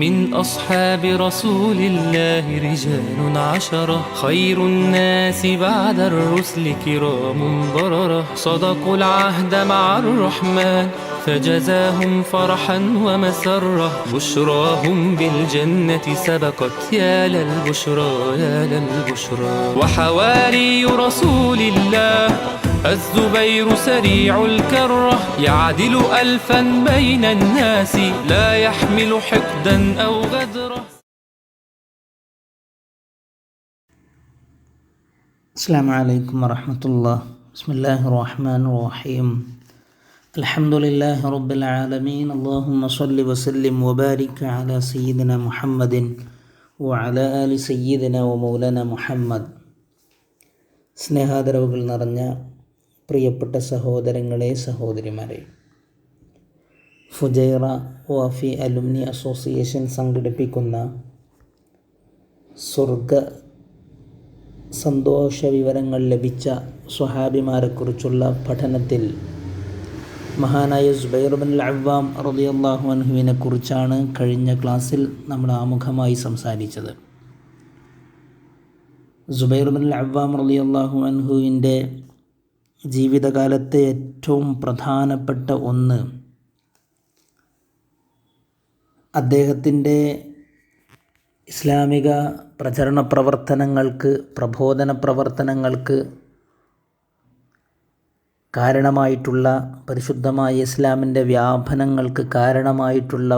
من أصحاب رسول الله رجال عشرة خير الناس بعد الرسل كرام بررة صدقوا العهد مع الرحمن فجزاهم فرحا ومسرة بشراهم بالجنة سبقت يا للبشرى يا للبشرى. وحواري رسول الله الزبير سريع الكرة يعدل ألفا بين الناس لا يحمل حقدا أو غدرة. السلام عليكم ورحمة الله. بسم الله الرحمن الرحيم. الحمد لله رب العالمين. اللهم صل وسلم وبارك على سيدنا محمد وعلى آل سيدنا ومولانا محمد. സ്നേഹാദരവുകൾ നിറഞ്ഞ പ്രിയപ്പെട്ട സഹോദരങ്ങളെ, സഹോദരിമാരെ, ഫുജൈറ വാഫി അലുമിനി അസോസിയേഷൻ സംഘടിപ്പിക്കുന്ന സ്വർഗ സന്തോഷ വിവരങ്ങൾ ലഭിച്ച സ്വഹാബിമാരെക്കുറിച്ചുള്ള പഠനത്തിൽ മഹാനായ സുബൈർ ബിൻ അവ്വാം റളിയല്ലാഹു അൻഹുവിനെ കുറിച്ചാണ് കഴിഞ്ഞ ക്ലാസ്സിൽ നമ്മൾ ആമുഖമായി സംസാരിച്ചത്. സുബൈർ ബിൻ അവ്വാം റളിയല്ലാഹു അൻഹുവിൻ്റെ ജീവിതകാലത്തെ ഏറ്റവും പ്രധാനപ്പെട്ട ഒന്ന് അദ്ദേഹത്തിൻ്റെ ഇസ്ലാമിക പ്രചരണ പ്രവർത്തനങ്ങൾക്ക്, പ്രബോധന പ്രവർത്തനങ്ങൾക്ക് കാരണമായിട്ടുള്ള, പരിശുദ്ധമായ ഇസ്ലാമിൻ്റെ വ്യാപനങ്ങൾക്ക് കാരണമായിട്ടുള്ള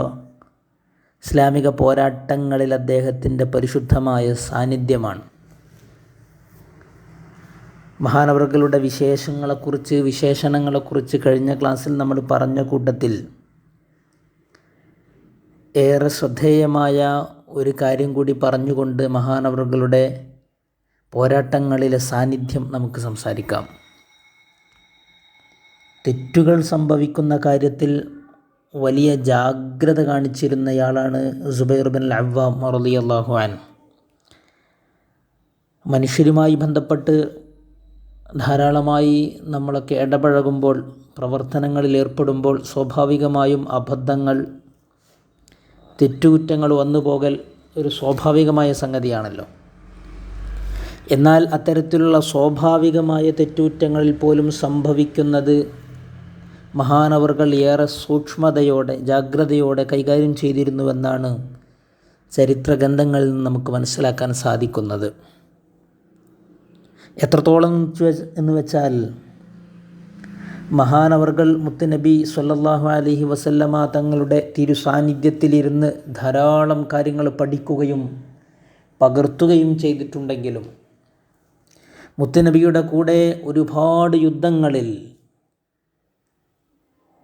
ഇസ്ലാമിക പോരാട്ടങ്ങളിൽ അദ്ദേഹത്തിൻ്റെ പരിശുദ്ധമായ സാന്നിധ്യമാണ്. മഹാനവറുകളുടെ വിശേഷണങ്ങളെക്കുറിച്ച് കഴിഞ്ഞ ക്ലാസ്സിൽ നമ്മൾ പറഞ്ഞ കൂട്ടത്തിൽ ഏറെ ശ്രദ്ധേയമായ ഒരു കാര്യം കൂടി പറഞ്ഞുകൊണ്ട് മഹാനവറുകളുടെ പോരാട്ടങ്ങളിലെ സാന്നിധ്യം നമുക്ക് സംസാരിക്കാം. തെറ്റുകൾ സംഭവിക്കുന്ന കാര്യത്തിൽ വലിയ ജാഗ്രത കാണിച്ചിരുന്നയാളാണ് സുബൈർ ബിൻ അവ്വാം റളിയല്ലാഹു അൻഹു. മനുഷ്യരുമായി ബന്ധപ്പെട്ട് ധാരാളമായി നമ്മളൊക്കെ ഇടപഴകുമ്പോൾ, പ്രവർത്തനങ്ങളിൽ ഏർപ്പെടുമ്പോൾ സ്വാഭാവികമായും അബദ്ധങ്ങൾ, തെറ്റുകുറ്റങ്ങൾ വന്നുപോകൽ ഒരു സ്വാഭാവികമായ സംഗതിയാണല്ലോ. എന്നാൽ അത്തരത്തിലുള്ള സ്വാഭാവികമായ തെറ്റുകുറ്റങ്ങളിൽ പോലും സംഭവിക്കുന്നത് മഹാനവറുകൾ ഏറെ സൂക്ഷ്മതയോടെ, ജാഗ്രതയോടെ കൈകാര്യം ചെയ്തിരുന്നുവെന്നാണ് ചരിത്രഗ്രന്ഥങ്ങളിൽ നിന്ന് നമുക്ക് മനസ്സിലാക്കാൻ സാധിക്കുന്നത്. എത്രത്തോളം എന്ന് വെച്ചാൽ മഹാനവറുകൾ മുത്തുനബി സ്വല്ലല്ലാഹു അലൈഹി വസല്ലമ തങ്ങളുടെ തിരുസാന്നിധ്യത്തിലിരുന്ന് ധാരാളം കാര്യങ്ങൾ പഠിക്കുകയും പകർത്തുകയും ചെയ്തിട്ടുണ്ടെങ്കിലും മുത്തുനബിയുടെ കൂടെ ഒരുപാട് യുദ്ധങ്ങളിൽ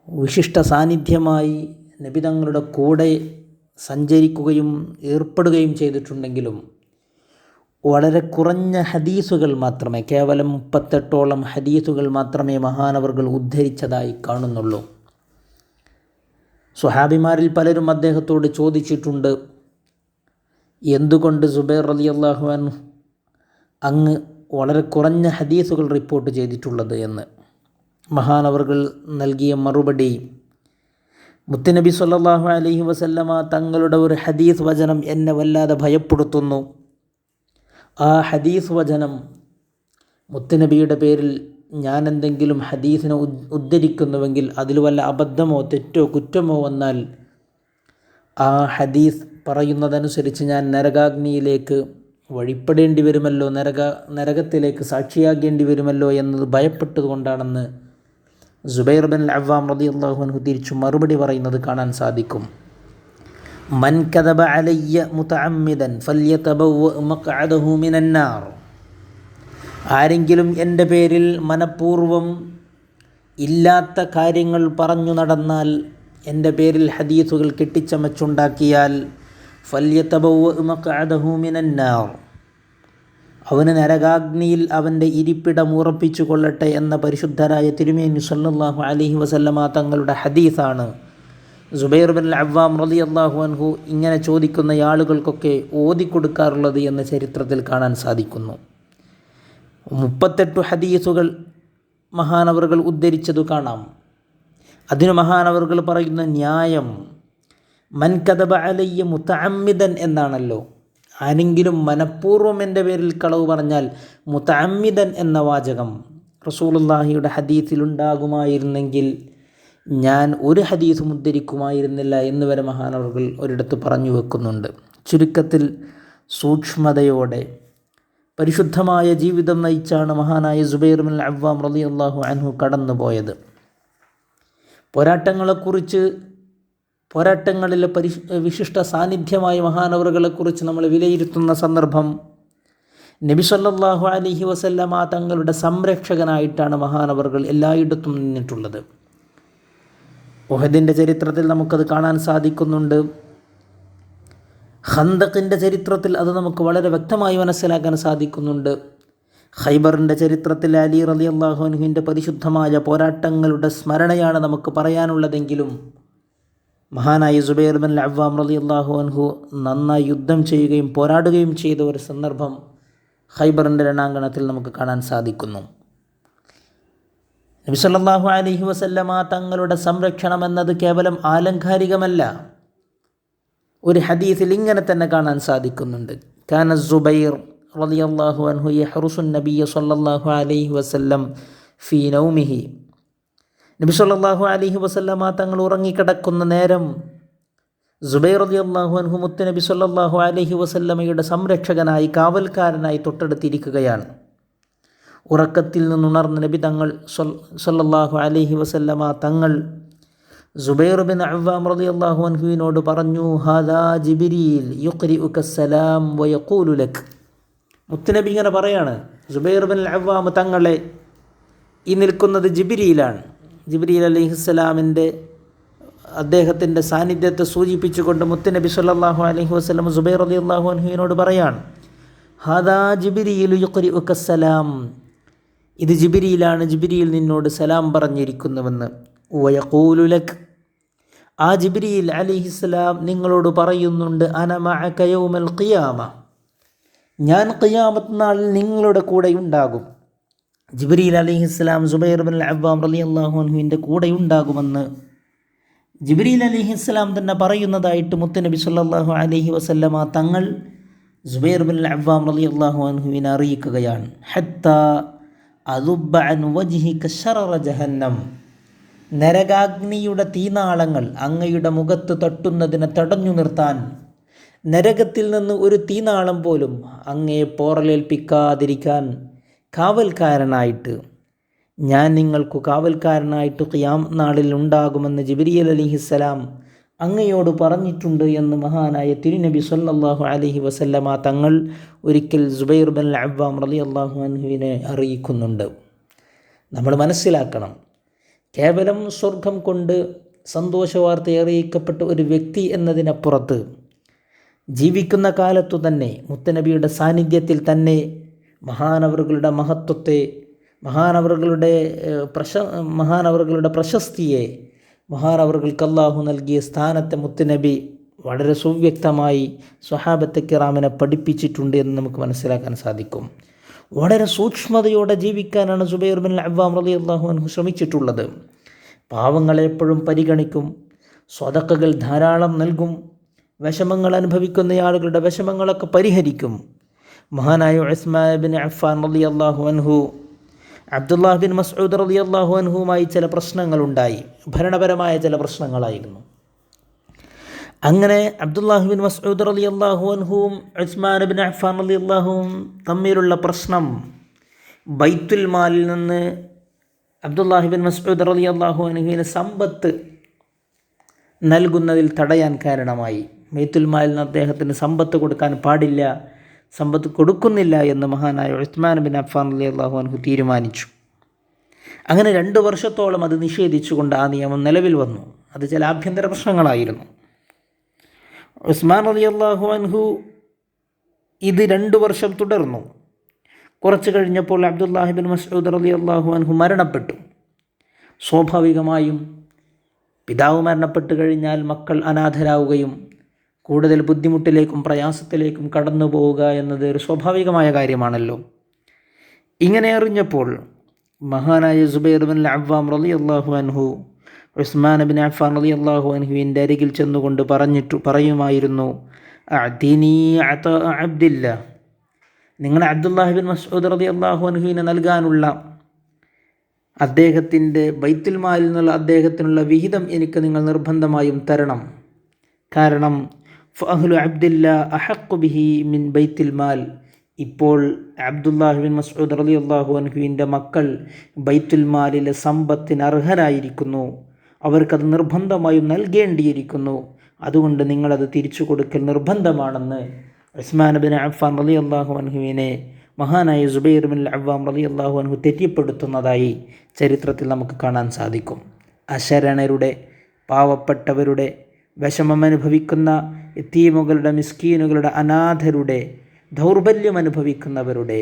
വിശിഷ്ട സാന്നിധ്യമായി നബി തങ്ങളുടെ കൂടെ സഞ്ചരിക്കുകയും ഏർപ്പെടുകയും ചെയ്തിട്ടുണ്ടെങ്കിലും വളരെ കുറഞ്ഞ ഹദീസുകൾ മാത്രമേ, കേവലം 38ഓളം ഹദീസുകൾ മാത്രമേ മഹാനവറുകൾ ഉദ്ധരിച്ചതായി കാണുന്നുള്ളൂ. സ്വഹാബിമാരിൽ പലരും അദ്ദേഹത്തോട് ചോദിച്ചിട്ടുണ്ട്, എന്തുകൊണ്ട് സുബൈർ റളിയല്ലാഹു അൻഹു അങ്ങ് വളരെ കുറഞ്ഞ ഹദീസുകൾ റിപ്പോർട്ട് ചെയ്തിട്ടുള്ളത് എന്ന്. മഹാനവറുകൾ നൽകിയ മറുപടി, മുത്തുനബി സ്വല്ലല്ലാഹു അലൈഹി വസല്ലമ തങ്ങളുടെ ഒരു ഹദീസ് വചനം എന്നെ വല്ലാതെ ഭയപ്പെടുത്തുന്നു. ആ ഹദീസ് വചനം, മുത്തുനബിയുടെ പേരിൽ ഞാൻ എന്തെങ്കിലും ഹദീസിനെ ഉദ്ധരിക്കുന്നുവെങ്കിൽ അതിൽ വല്ല അബദ്ധമോ തെറ്റോ കുറ്റമോ വന്നാൽ ആ ഹദീസ് പറയുന്നതനുസരിച്ച് ഞാൻ നരകാഗ്നിയിലേക്ക് വഴിപ്പെടേണ്ടി വരുമല്ലോ, നരകത്തിലേക്ക് സാക്ഷിയാകേണ്ടി വരുമല്ലോ എന്നത് ഭയപ്പെട്ടതുകൊണ്ടാണെന്ന് സുബൈർ ബിൻ അവ്വാം റളിയല്ലാഹു അൻഹു തിരിച്ചു മറുപടി പറയുന്നത് കാണാൻ സാധിക്കും. മൻ കദബ അലയ്യ മുതഅമ്മിദൻ ഫല്യതബവ്വ മഖ്അദഹു മിനന്നാർ. ആരെങ്കിലും എൻ്റെ പേരിൽ മനഃപൂർവ്വം ഇല്ലാത്ത കാര്യങ്ങൾ പറഞ്ഞു നടന്നാൽ, എൻ്റെ പേരിൽ ഹദീസുകൾ കെട്ടിച്ചമച്ചുണ്ടാക്കിയാൽ, ഫല്യതബവ്വ മഖ്അദഹു മിനന്നാർ, അവന് നരകാഗ്നിയിൽ അവൻ്റെ ഇരിപ്പിടം ഉറപ്പിച്ചു കൊള്ളട്ടെ എന്ന പരിശുദ്ധരായ തിരുമേനി സല്ലല്ലാഹു അലൈഹി വസല്ലമ തങ്ങളുടെ ഹദീസാണ് സുബൈർ ബിൻ അവ്വാം റളിയല്ലാഹു അൻഹു ഇങ്ങനെ ചോദിക്കുന്ന ആളുകൾക്കൊക്കെ ഓതിക്കൊടുക്കാറുള്ളത് എന്ന് ചരിത്രത്തിൽ കാണാൻ സാധിക്കുന്നു. 38 ഹദീസുകൾ മഹാനവറുകൾ ഉദ്ധരിച്ചതു കാണാം. അതിന് മഹാനവറുകൾ പറയുന്ന ന്യായം, മൻ കദബ അലയ്യ മുതഅമ്മിദൻ എന്നാണല്ലോ. ആരെങ്കിലും മനഃപൂർവ്വം എൻ്റെ പേരിൽ കളവ് പറഞ്ഞാൽ മുതഅമ്മിദൻ എന്ന വാചകം റസൂലുള്ളാഹിയുടെ ഹദീസിലുണ്ടാകുമായിരുന്നെങ്കിൽ ഞാൻ ഒരു ഹദീസും ഉദ്ധരിക്കുമായിരുന്നില്ല എന്ന് വരെ മഹാനവറുകൾ ഒരിടത്ത് പറഞ്ഞു വെക്കുന്നുണ്ട്. ചുരുക്കത്തിൽ സൂക്ഷ്മതയോടെ പരിശുദ്ധമായ ജീവിതം നയിച്ചാണ് മഹാനായ സുബൈർ ബിൻ അവ്വാം റളിയല്ലാഹു അൻഹു കടന്നുപോയത്. പോരാട്ടങ്ങളിലെ വിശിഷ്ട സാന്നിധ്യമായ മഹാനവറുകളെക്കുറിച്ച് നമ്മൾ വിലയിരുത്തുന്ന സന്ദർഭം നബി സല്ലല്ലാഹു അലൈഹി വസല്ലമ തങ്ങളുടെ സംരക്ഷകനായിട്ടാണ് മഹാനവറുകൾ എല്ലായിടത്തും നിന്നിട്ടുള്ളത്. ഉഹദിൻ്റെ ചരിത്രത്തിൽ നമുക്കത് കാണാൻ സാധിക്കുന്നുണ്ട്. ഖന്തഖിൻ്റെ ചരിത്രത്തിൽ അത് നമുക്ക് വളരെ വ്യക്തമായി മനസ്സിലാക്കാൻ സാധിക്കുന്നുണ്ട്. ഖൈബറിൻ്റെ ചരിത്രത്തിൽ അലി റളിയല്ലാഹു അൻഹുവിൻ്റെ പരിശുദ്ധമായ പോരാട്ടങ്ങളുടെ സ്മരണയാണ് നമുക്ക് പറയാനുള്ളതെങ്കിലും മഹാനായ സുബൈർ ബിൻ അവ്വാം റളിയല്ലാഹു അൻഹു നന്നായി യുദ്ധം ചെയ്യുകയും പോരാടുകയും ചെയ്ത ഒരു സന്ദർഭം ഖൈബറിൻ്റെ രണാങ്കണത്തിൽ നമുക്ക് കാണാൻ സാധിക്കുന്നു. നബി സല്ലല്ലാഹു അലൈഹി വസല്ലമ തങ്ങളുടെ സംരക്ഷണം എന്നത് കേവലം ആലങ്കാരികമല്ല. ഒരു ഹദീസിൽ ഇങ്ങനെ തന്നെ കാണാൻ സാധിക്കുന്നുണ്ട്. കാന സുബൈർ റളിയല്ലാഹു അൻഹു യഹ്റുസുൻ നബിയ്യ സല്ലല്ലാഹു അലൈഹി വസല്ലം ഫീ നൗമിഹി. നബി സല്ലല്ലാഹു അലൈഹി വസല്ലമ തങ്ങൾ ഉറങ്ങിക്കിടക്കുന്ന നേരം സുബൈർ റളിയല്ലാഹു അൻഹു മുത്ത് നബി സല്ലല്ലാഹു അലൈഹി വസല്ലമയുടെ സംരക്ഷകനായി കാവൽക്കാരനായി തൊട്ടടുത്തിരിക്കുകയാണ്. ഉറക്കത്തിൽ നിന്നുണർന്ന നബി തങ്ങൾ സല്ലല്ലാഹു അലൈഹി വസല്ലമ തങ്ങൾ സുബൈർ ബിൻ അവ്വാം റളിയല്ലാഹു അൻഹുവിനോട് പറഞ്ഞു, ഹാദാ ജിബ്രീൽ യുഖ്രിഉക സലാം വയഖൂലു ലക്. മുത്തുനബി ഇങ്ങനെ പറയാണ്, സുബൈർ ബിൻ അവ്വാം തങ്ങളെ, ഈ നിൽക്കുന്നത് ജിബ്രീലാണ്. ജിബ്രീൽ അലൈഹിസ്സലാമിൻ്റെ അദ്ദേഹത്തിൻ്റെ സാന്നിധ്യത്തെ സൂചിപ്പിച്ചുകൊണ്ട് മുത്തുനബി സല്ലല്ലാഹു അലൈഹി വസല്ലം സുബൈർ റളിയല്ലാഹു അൻഹുവിനോട് പറയാണ്, ഹാദാ ജിബ്രീൽ യുഖ്രിഉക സലാം, ഇത് ജിബ്രീലാണ്, ജിബ്രീൽ നിന്നോട് സലാം പറഞ്ഞിരിക്കുന്നുവെന്ന്. വയഖൂലു ലക്, ആ ജിബ്രീൽ അലൈഹിസ്സലാം നിങ്ങളോട് പറയുന്നുണ്ട്, അന മഅക യൗമൽ ഖിയാമ, ഞാൻ ഖിയാമത്ത് നാളിൽ നിങ്ങളുടെ കൂടെ ഉണ്ടാകും. ജിബ്രീൽ അലൈഹിസ്സലാം സുബൈർ ബിൻ അവ്വാം റളിയല്ലാഹു അൻഹുവിൻ്റെ കൂടെ ഉണ്ടാകുമെന്ന് ജിബ്രീൽ അലൈഹിസ്സലാം തന്നെ പറയുന്നതായിട്ട് മുത്തുനബി സല്ലല്ലാഹു അലൈഹി വസല്ലമ തങ്ങൾ സുബൈർ ബിൻ അവ്വാം റളിയല്ലാഹു അൻഹുവിനെ അറിയിക്കുകയാണ്. ഹത്താ അദുബ്ബ അൻ വജ്ഹിക ശററ ജഹന്നം, നരകാഗ്നിയുടെ തീനാളങ്ങൾ അങ്ങയുടെ മുഖത്ത് തട്ടുന്നതിനെ തടഞ്ഞു നിർത്താൻ, നരകത്തിൽ നിന്ന് ഒരു തീനാളം പോലും അങ്ങയെ പോറലേൽപ്പിക്കാതിരിക്കാൻ കാവൽക്കാരനായിട്ട് ഞാൻ നിങ്ങൾക്ക് കാവൽക്കാരനായിട്ട് ഖിയാമത്ത് നാളിൽ ഉണ്ടാകുമെന്ന് ജിബ്രീൽ അലൈഹിസ്സലാം അങ്ങയോട് പറഞ്ഞിട്ടുണ്ട് എന്ന് മഹാനായ തിരുനബി സല്ലല്ലാഹു അലൈഹി വസല്ലമ തങ്ങൾ ഒരിക്കൽ സുബൈർ ബിൻ അവ്വാം റളിയല്ലാഹു അൻഹുവിനെ അറിയിക്കുന്നുണ്ട്. നമ്മൾ മനസ്സിലാക്കണം, കേവലം സ്വർഗം കൊണ്ട് സന്തോഷവാർത്ത അറിയിക്കപ്പെട്ട ഒരു വ്യക്തി എന്നതിനപ്പുറത്ത് ജീവിക്കുന്ന കാലത്തു തന്നെ മുത്തനബിയുടെ സാന്നിധ്യത്തിൽ തന്നെ മഹാനവറുകളുടെ മഹത്വത്തെ, മഹാനവറുകളുടെ പ്രശസ്തിയെ, മഹാനവറുകൾക്ക് അല്ലാഹു നൽകിയ സ്ഥാനത്തെ മുത്തുനബി വളരെ സുവ്യക്തമായി സ്വഹാബത്തെ കിറാമിനെ പഠിപ്പിച്ചിട്ടുണ്ട് എന്ന് നമുക്ക് മനസ്സിലാക്കാൻ സാധിക്കും. വളരെ സൂക്ഷ്മതയോടെ ജീവിക്കാനാണ് സുബൈർ ബിൻ അവ്വാം റളിയല്ലാഹു അൻഹു ശ്രമിച്ചിട്ടുള്ളത്. പാവങ്ങളെ എപ്പോഴും പരിഗണിക്കും, സ്വതക്കകൾ ധാരാളം നൽകും, വിഷമങ്ങൾ അനുഭവിക്കുന്ന ആളുകളുടെ വിഷമങ്ങളൊക്കെ പരിഹരിക്കും. മഹാനായ ഉസ്മാൻ ബിൻ അഫ്ഫാൻ റളിയല്ലാഹു അൻഹു അബ്ദുല്ലാഹ് ബിൻ മസ്ഊദ് റളിയല്ലാഹു അൻഹുവുമായി ചില പ്രശ്നങ്ങളുണ്ടായി. ഭരണപരമായ ചില പ്രശ്നങ്ങളായിരുന്നു. അങ്ങനെ അബ്ദുല്ലാഹ് ബിൻ മസ്ഊദ് റളിയല്ലാഹു അൻഹുവും ഉസ്മാൻ ബിൻ അഫ്ഫാൻ റളിയല്ലാഹുവും തമ്മിലുള്ള പ്രശ്നം ബൈത്തുൽ മാലിൽ നിന്ന് അബ്ദുല്ലാഹ് ബിൻ മസ്ഊദ് റളിയല്ലാഹു അൻഹുവിന് സമ്പത്ത് നൽകുന്നതിൽ തടയാൻ കാരണമായി. ബൈത്തുൽ മാലിൽ നിന്ന് അദ്ദേഹത്തിന് സമ്പത്ത് കൊടുക്കാൻ പാടില്ല, സമ്പത്ത് കൊടുക്കുന്നില്ല എന്ന് മഹാനായ ഉസ്മാൻ ബിൻ അഫ്ഫാൻ റളിയല്ലാഹു അൻഹു തീരുമാനിച്ചു. അങ്ങനെ 2 വർഷത്തോളം അത് നിഷേധിച്ചുകൊണ്ട് ആ നിയമം നിലവിൽ വന്നു. അത് ചില ആഭ്യന്തര പ്രശ്നങ്ങളായിരുന്നു. ഉസ്മാൻ റളിയല്ലാഹു അൻഹു ഇത് 2 വർഷം തുടർന്നു. കുറച്ച് കഴിഞ്ഞപ്പോൾ അബ്ദുല്ലാഹി ബിൻ മസ്ഊദ് റളിയല്ലാഹു അൻഹു മരണപ്പെട്ടു. സ്വാഭാവികമായും പിതാവ് മരണപ്പെട്ട് കഴിഞ്ഞാൽ മക്കൾ അനാഥരാവുകയും കൂടുതൽ ബുദ്ധിമുട്ടിലേക്കും പ്രയാസത്തിലേക്കും കടന്നു പോവുക എന്നത് ഒരു സ്വാഭാവികമായ കാര്യമാണല്ലോ. ഇങ്ങനെ അറിഞ്ഞപ്പോൾ മഹാനായ സുബൈർ ബിൻ അവ്വാം റളിയല്ലാഹു അൻഹു ഉസ്മാൻ ബിൻ അഫ്ഫാൻ റളിയല്ലാഹു അൻഹുവിൻ്റെ അരികിൽ ചെന്നുകൊണ്ട് പറയുമായിരുന്നു, അഅ്തിനീ അതാ അബ്ദില്ല, നിങ്ങൾ അബ്ദുല്ലാഹി ബിൻ മസ്ഊദ് റളിയല്ലാഹു അൻഹുവിന് നൽകാനുള്ള അദ്ദേഹത്തിൻ്റെ ബൈത്തുൽ മാലിൽ നിന്നുള്ള അദ്ദേഹത്തിനുള്ള വിഹിതം എനിക്ക് നിങ്ങൾ നിർബന്ധമായും തരണം. കാരണം ഫഅഹ്ലു അബ്ദില്ല അഹഖു ബിഹി മിൻ ബൈത്തുൽ മാൽ, ഇപ്പോൾ അബ്ദുല്ലാഹി ബിൻ മസ്ഊദ് റളിയല്ലാഹു അൻഹുവിൻ്റെ മക്കൾ ബൈത്തുൽ മാലിലെ സമ്പത്തിന് അർഹരായിരിക്കുന്നു, അവർക്കത് നിർബന്ധമായും നൽകേണ്ടിയിരിക്കുന്നു. അതുകൊണ്ട് നിങ്ങളത് തിരിച്ചു കൊടുക്കൽ നിർബന്ധമാണെന്ന് ഉസ്മാൻ ബിൻ അഫ്ഫാൻ റളിയല്ലാഹു അൻഹുവിനെ മഹാനായ സുബൈർ ബിൻ അവ്വാം റളിയല്ലാഹു അൻഹു തെറ്റിപ്പെടുത്തുന്നതായി ചരിത്രത്തിൽ നമുക്ക് കാണാൻ സാധിക്കും. അശരണരുടെ, പാവപ്പെട്ടവരുടെ, വിഷമമനുഭവിക്കുന്ന യതീമുകളുടെ, മിസ്കീനുകളുടെ, അനാഥരുടെ, ദൗർബല്യം അനുഭവിക്കുന്നവരുടെ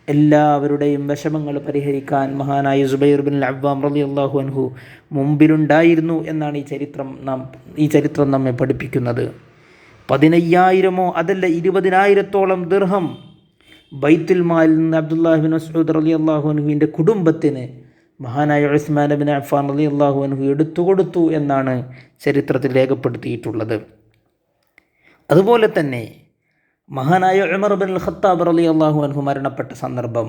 എല്ലാവരുടെയും വിഷമങ്ങൾ പരിഹരിക്കാൻ മഹാനായ സുബൈർ ബിൻ അവ്വാം റളിയല്ലാഹു അൻഹു മുമ്പിലുണ്ടായിരുന്നു എന്നാണ് ഈ ചരിത്രം നമ്മെ പഠിപ്പിക്കുന്നത്. 15,000 അതല്ല 20,000 ദിർഹം ബൈത്തുൽ മാലിൽ നിന്ന് അബ്ദുല്ലാഹി ബിൻ മസ്ഊദ് റളിയല്ലാഹു അൻഹുവിൻ്റെ കുടുംബത്തിന് മഹാനായ ഉസ്മാൻ ബിൻ അഫ്ഫാൻ റളിയല്ലാഹു അൻഹു എടുത്തുകൊടുത്തു എന്നാണ് ചരിത്രത്തിൽ രേഖപ്പെടുത്തിയിട്ടുള്ളത്. അതുപോലെ തന്നെ മഹാനായ ഉമർ ബിൻ ഖത്താബ് റളിയല്ലാഹു അൻഹു മരണപ്പെട്ട സന്ദർഭം,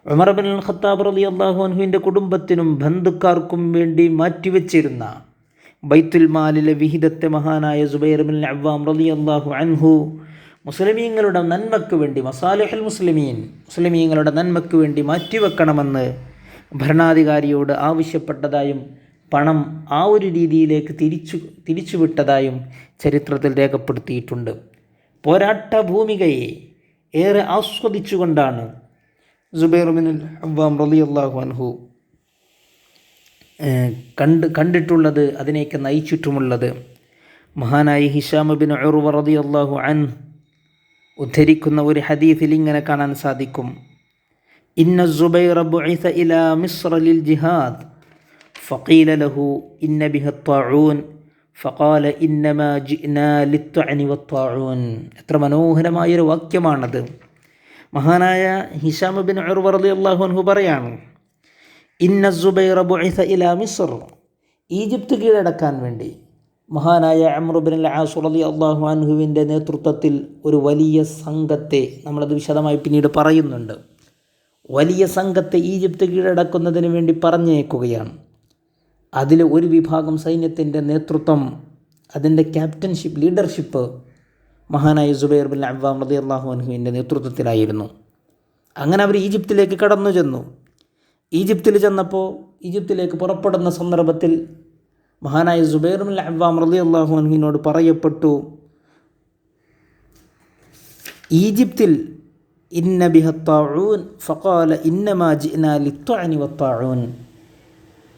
ഉമർ ബിൻ ഖത്താബ് റളിയല്ലാഹു അൻഹുവിൻ്റെ കുടുംബത്തിനും ബന്ധുക്കാർക്കും വേണ്ടി മാറ്റിവെച്ചിരുന്ന ബൈത്തുൽ മാലിലെ വിഹിതത്തെ മഹാനായ സുബൈർ ബിൻ അവ്വാം റളിയല്ലാഹു അൻഹു മുസ്ലിമീങ്ങളുടെ നന്മയ്ക്ക് വേണ്ടി, മസാലിഹുൽ മുസ്ലിമീങ്ങളുടെ നന്മയ്ക്ക് വേണ്ടി മാറ്റിവെക്കണമെന്ന് ഭരണാധികാരിയോട് ആവശ്യപ്പെട്ടതായും പണം ആ ഒരു രീതിയിലേക്ക് തിരിച്ചുവിട്ടതായും ചരിത്രത്തിൽ രേഖപ്പെടുത്തിയിട്ടുണ്ട്. പോരാട്ട ഭൂമികയെ ഏറെ ആസ്വദിച്ചുകൊണ്ടാണ് സുബൈർ ബിൻ അവ്വാം റളിയല്ലാഹു അൻഹു കണ്ടിട്ടുള്ളത്, അതിനെയൊക്കെ നയിച്ചിട്ടുമുള്ളത്. മഹാനായ ഹിശാം ബിൻ ഉർവ റളിയല്ലാഹു അൻഹു ഉദ്ധരിക്കുന്ന ഒരു ഹദീസിൽ ഇങ്ങനെ കാണാൻ സാധിക്കും, ഇന്ന സുബൈറ ബുഇസ ഇലാ മിസ്ര ലിൽ ജിഹാദ് ഫഖീല ലഹു ഇന്ന ബിഹ ത്വാഊൻ ഫഖാല ഇന്നമാ ജിഅ്നാ ലിത്ത്അനി വത്ത്വാഊൻ. എത്ര മനോഹരമായൊരു വാക്യമാണത്. മഹാനായ ഹിശാം ബിൻ ഉർവ റളിയല്ലാഹു അൻഹു പറയാണ്, ഇന്ന സുബൈറ ബുഇസ ഇലാ മിസ്ർ, ഈജിപ്ത് കീഴടക്കാൻ വേണ്ടി മഹാനായ അംർ ബിൻ അൽ-ആസ് റളിയല്ലാഹു അൻഹുവിൻ്റെ നേതൃത്വത്തിൽ ഒരു വലിയ സംഘത്തെ, നമ്മളത് വിശദമായി പിന്നീട് പറയുന്നുണ്ട്, വലിയ സംഘത്തെ ഈജിപ്ത് കീഴടക്കുന്നതിന് വേണ്ടി പറഞ്ഞേക്കുകയാണ്. അതിൽ ഒരു വിഭാഗം സൈന്യത്തിൻ്റെ നേതൃത്വം, അതിൻ്റെ ക്യാപ്റ്റൻഷിപ്പ്, ലീഡർഷിപ്പ് മഹാനായ സുബൈർ ബിൻ അവ്വാം റളിയല്ലാഹു അൻഹുവിൻ്റെ നേതൃത്വത്തിലായിരുന്നു. അങ്ങനെ അവർ ഈജിപ്തിലേക്ക് കടന്നു ചെന്നു. ഈജിപ്തിലേക്ക് പുറപ്പെടുന്ന സന്ദർഭത്തിൽ മഹാനായ സുബൈർ ബിൻ അവ്വാം റളിയല്ലാഹു അൻഹുവിനോട് പറയപ്പെട്ടു, ഈജിപ്തിൽ ഇന്ന ബിഹ ത്വാഊൻ ഫഖാല ഇന്നമാ ജിഅ്നാ ലിത്ത്അനി വത്ത്വാഊൻ,